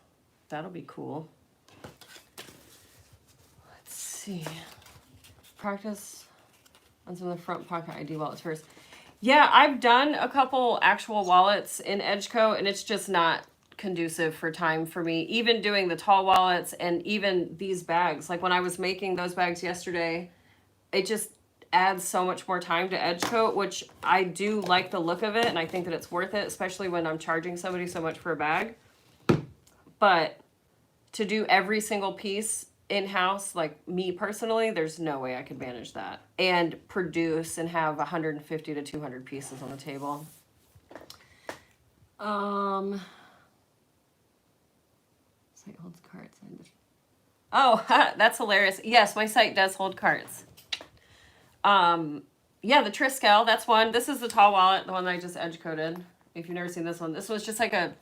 that'll be cool. Let's see. Practice on some of the front pocket ID wallets first. Yeah, I've done a couple actual wallets in Edgecoat, and it's just not conducive for time for me. Even doing the tall wallets and even these bags. Like when I was making those bags yesterday, it just adds so much more time to Edgecoat, which I do like the look of it, and I think that it's worth it, especially when I'm charging somebody so much for a bag. But to do every single piece in-house, like me personally, there's no way I could manage that and produce and have 150 to 200 pieces on the table. Site holds carts. Oh, that's hilarious. Yes, my site does hold carts. Yeah, the Triskel, that's one. This is the tall wallet, the one that I just edge coated. If you've never seen this one, this was just like a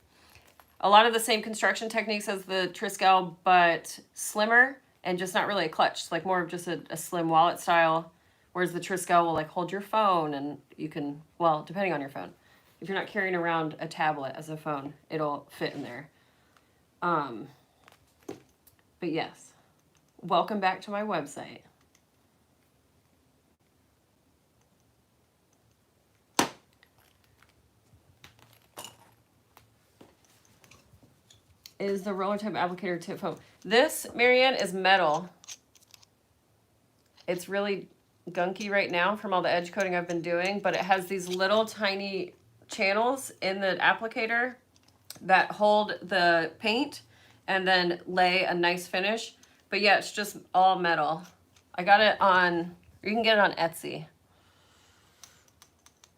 lot of the same construction techniques as the Triskel, but slimmer and just not really a clutch. It's like more of just a slim wallet style, whereas the Triskel will like hold your phone, and you can, well, depending on your phone. If you're not carrying around a tablet as a phone, it'll fit in there. But yes, welcome back to my website. Is the roller type applicator tip foam? This, Marianne, is metal. It's really gunky right now from all the edge coating I've been doing, but it has these little tiny channels in the applicator that hold the paint and then lay a nice finish. But yeah, it's just all metal. I got it on, you can get it on Etsy.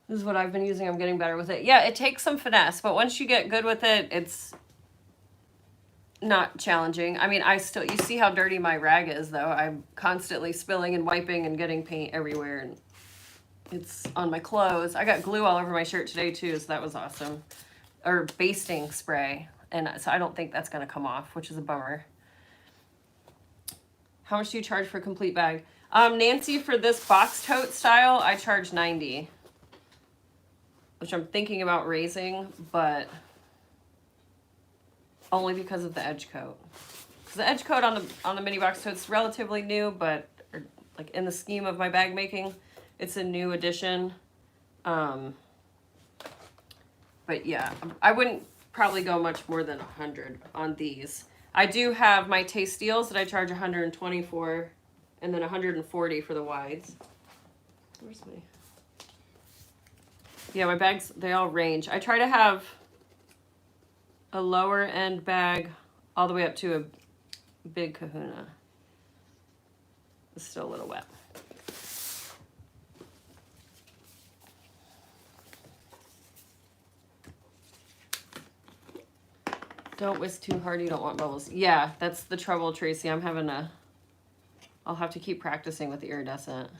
This is what I've been using. I'm getting better with it. Yeah, it takes some finesse, but once you get good with it, it's not challenging. I mean, you see how dirty my rag is though. I'm constantly spilling and wiping and getting paint everywhere, and it's on my clothes. I got glue all over my shirt today too, so that was awesome. Or basting spray, and so I don't think that's gonna come off, which is a bummer. How much do you charge for a complete bag? Nancy, for this box tote style, I charge $90, which I'm thinking about raising, but only because of the edge coat. Because the edge coat on the mini box tote is relatively new, but like in the scheme of my bag making, it's a new addition. But yeah, I wouldn't probably go much more than 100 on these. I do have my taste deals that I charge 120 for, and then 140 for the wides. Where's my? Yeah, my bags, they all range. I try to have a lower end bag all the way up to a big kahuna. It's still a little wet. Don't whisk too hard, you don't want bubbles. Yeah, that's the trouble, Tracy. I'll have to keep practicing with the iridescent.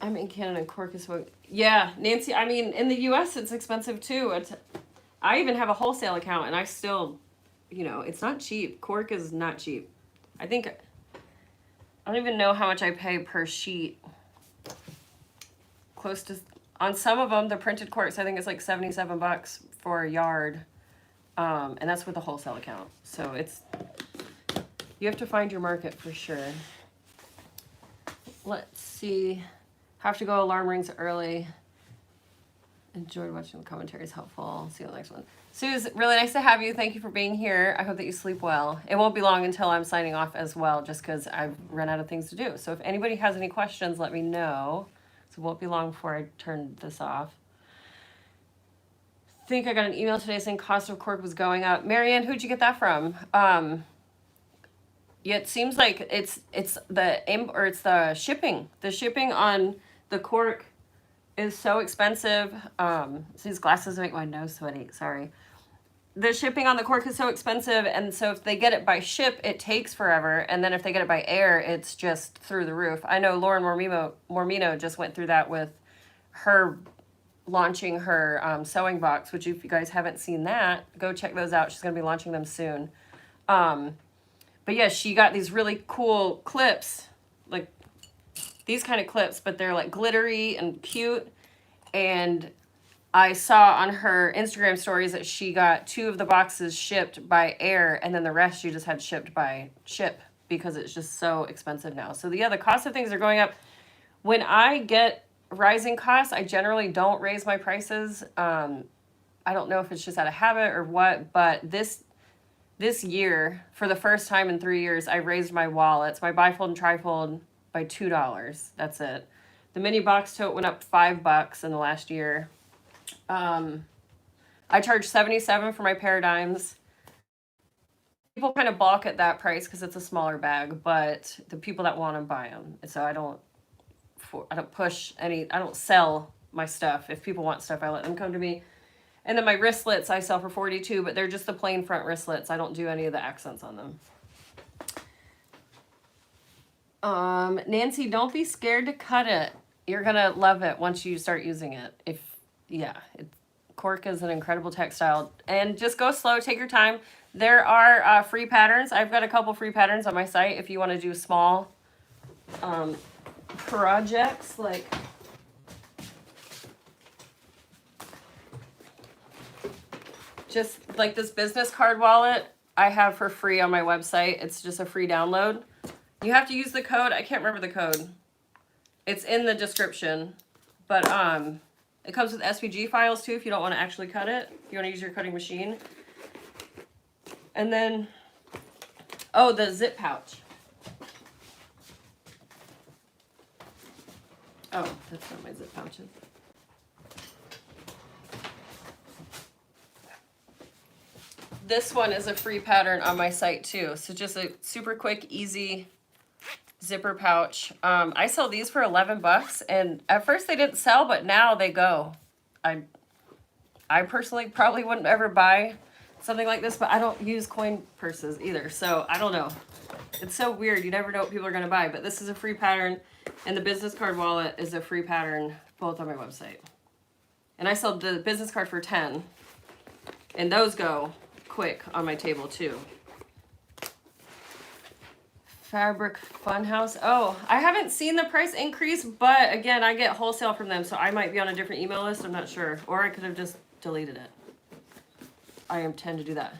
I'm in Canada and cork is what. Yeah, Nancy, I mean, in the US, it's expensive too. I even have a wholesale account, and I still, it's not cheap. Cork is not cheap. I don't even know how much I pay per sheet. Close to, on some of them, the printed corks, I think it's like $77 for a yard. And that's with a wholesale account. So you have to find your market for sure. Let's see. Have to go alarm rings early. Enjoyed watching the commentaries. Helpful. See you on the next one. Suze, really nice to have you. Thank you for being here. I hope that you sleep well. It won't be long until I'm signing off as well, just because I've run out of things to do. So if anybody has any questions, let me know. So it won't be long before I turn this off. I think I got an email today saying cost of cork was going up. Marianne, who'd you get that from? Yeah, it seems like it's the shipping. The shipping on the cork is so expensive. These glasses make my nose sweaty. Sorry. the shipping on the cork is so expensive, and so if they get it by ship, it takes forever, and then if they get it by air, it's just through the roof. I know Lauren Mormino just went through that with her launching her sewing box, which if you guys haven't seen that, go check those out. She's going to be launching them soon. But yeah, she got these really cool clips, like these kind of clips, but they're like glittery and cute. And I saw on her Instagram stories that she got 2 of the boxes shipped by air, and then the rest she just had shipped by ship because it's just so expensive now. So yeah, the cost of things are going up. When I get rising costs, I generally don't raise my prices. I don't know if it's just out of habit or what, but this year, for the first time in 3 years, I raised my wallets, my bifold and trifold, by $2. That's it. The mini box tote went up $5 in the last year. I charged $77 for my paradigms. People kind of balk at that price because it's a smaller bag, but the people that want to buy them. So I don't push any, I don't sell my stuff. If people want stuff, I let them come to me. And then my wristlets I sell for $42, but they're just the plain front wristlets. I don't do any of the accents on them. Nancy, don't be scared to cut it. You're going to love it once you start using it. Cork is an incredible textile. And just go slow, take your time. There are free patterns. I've got a couple free patterns on my site if you want to do small projects like just like this business card wallet I have for free on my website. It's just a free download. You have to use the code. I can't remember the code. It's in the description. But it comes with SVG files too if you don't want to actually cut it. If you want to use your cutting machine. And then, oh, the zip pouch. Oh, that's not my zip pouches. This one is a free pattern on my site too. So just a super quick, easy zipper pouch. I sell these for $11, and at first they didn't sell, but now they go. I personally probably wouldn't ever buy something like this, but I don't use coin purses either, so I don't know. It's so weird. You never know what people are going to buy, but this is a free pattern, and the business card wallet is a free pattern, both on my website. And I sell the business card for $10, and those go quick on my table too. Fabric Funhouse. Oh, I haven't seen the price increase, but again, I get wholesale from them, so I might be on a different email list. I'm not sure. Or I could have just deleted it. I tend to do that.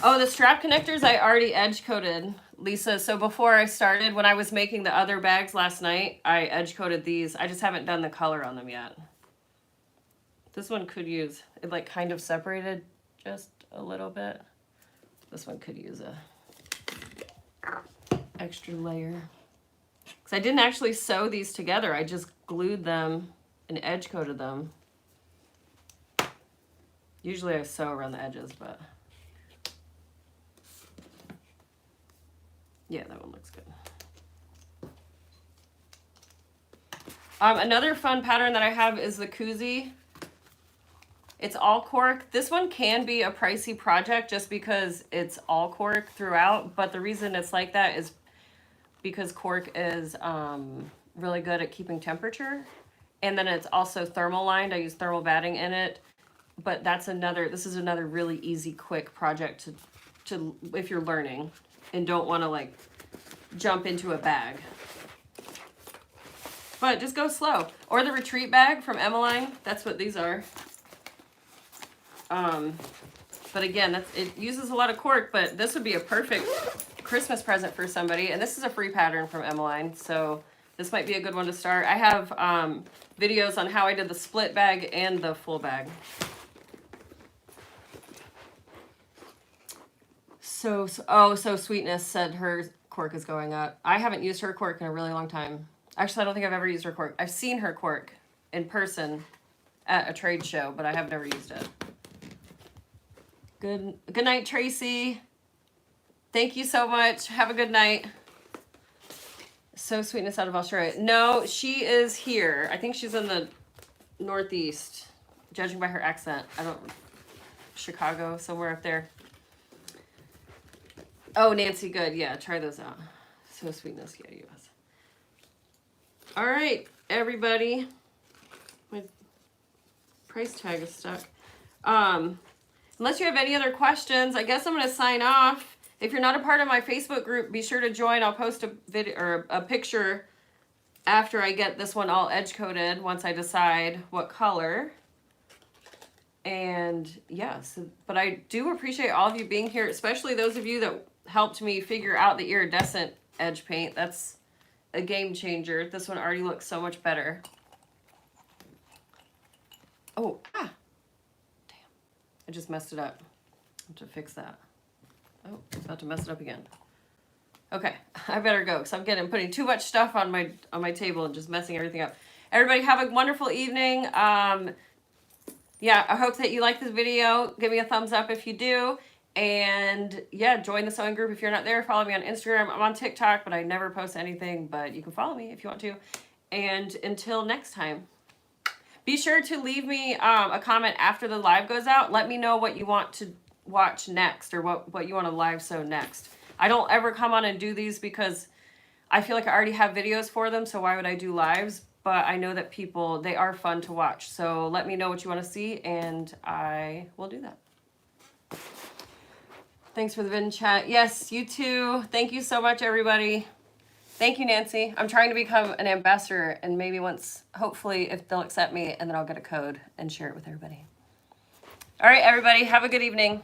Oh, the strap connectors I already edge coated, Lisa. So before I started, when I was making the other bags last night, I edge coated these. I just haven't done the color on them yet. This one could use, it like kind of separated just a little bit. This one could use a extra layer. Because I didn't actually sew these together. I just glued them and edge coated them. Usually I sew around the edges, but yeah, that one looks good. Another fun pattern that I have is the Koozie. It's all cork. This one can be a pricey project just because it's all cork throughout, but the reason it's like that is because cork is really good at keeping temperature, and then it's also thermal lined. I use thermal batting in it, but this is another really easy, quick project to if you're learning and don't want to like jump into a bag. But just go slow. Or the retreat bag from Emmeline. That's what these are. But again, it uses a lot of cork, but this would be a perfect Christmas present for somebody. And this is a free pattern from Emmeline, so this might be a good one to start. I have videos on how I did the split bag and the full bag. So Sweetness said her cork is going up. I haven't used her cork in a really long time. Actually, I don't think I've ever used her cork. I've seen her cork in person at a trade show, but I have never used it. Good night, Tracy. Thank you so much. Have a good night. So Sweetness out of Australia. No, she is here. I think she's in the Northeast, judging by her accent. Chicago, somewhere up there. Oh, Nancy, good. Yeah, try those out. So Sweetness, yeah, US. All right, everybody. My price tag is stuck. Unless you have any other questions, I guess I'm going to sign off. If you're not a part of my Facebook group, be sure to join. I'll post a video or a picture after I get this one all edge coated, once I decide what color. And yes, but I do appreciate all of you being here, especially those of you that helped me figure out the iridescent edge paint. That's a game changer. This one already looks so much better. Oh, damn. I just messed it up. I have to fix that. Oh, I'm about to mess it up again. Okay, I better go because I'm putting too much stuff on my table and just messing everything up. Everybody have a wonderful evening. Yeah, I hope that you like this video. Give me a thumbs up if you do. And yeah, join the sewing group if you're not there. Follow me on Instagram. I'm on TikTok, but I never post anything, but you can follow me if you want to. And until next time, be sure to leave me a comment after the live goes out. Let me know what you want to watch next or what you want to live sew next. I don't ever come on and do these because I feel like I already have videos for them, so why would I do lives? But I know that people, they are fun to watch. So let me know what you want to see, and I will do that. Thanks for the vid chat. Yes, you too. Thank you so much, everybody. Thank you, Nancy. I'm trying to become an ambassador, and maybe once, hopefully, if they'll accept me, and then I'll get a code and share it with everybody. All right, everybody, have a good evening.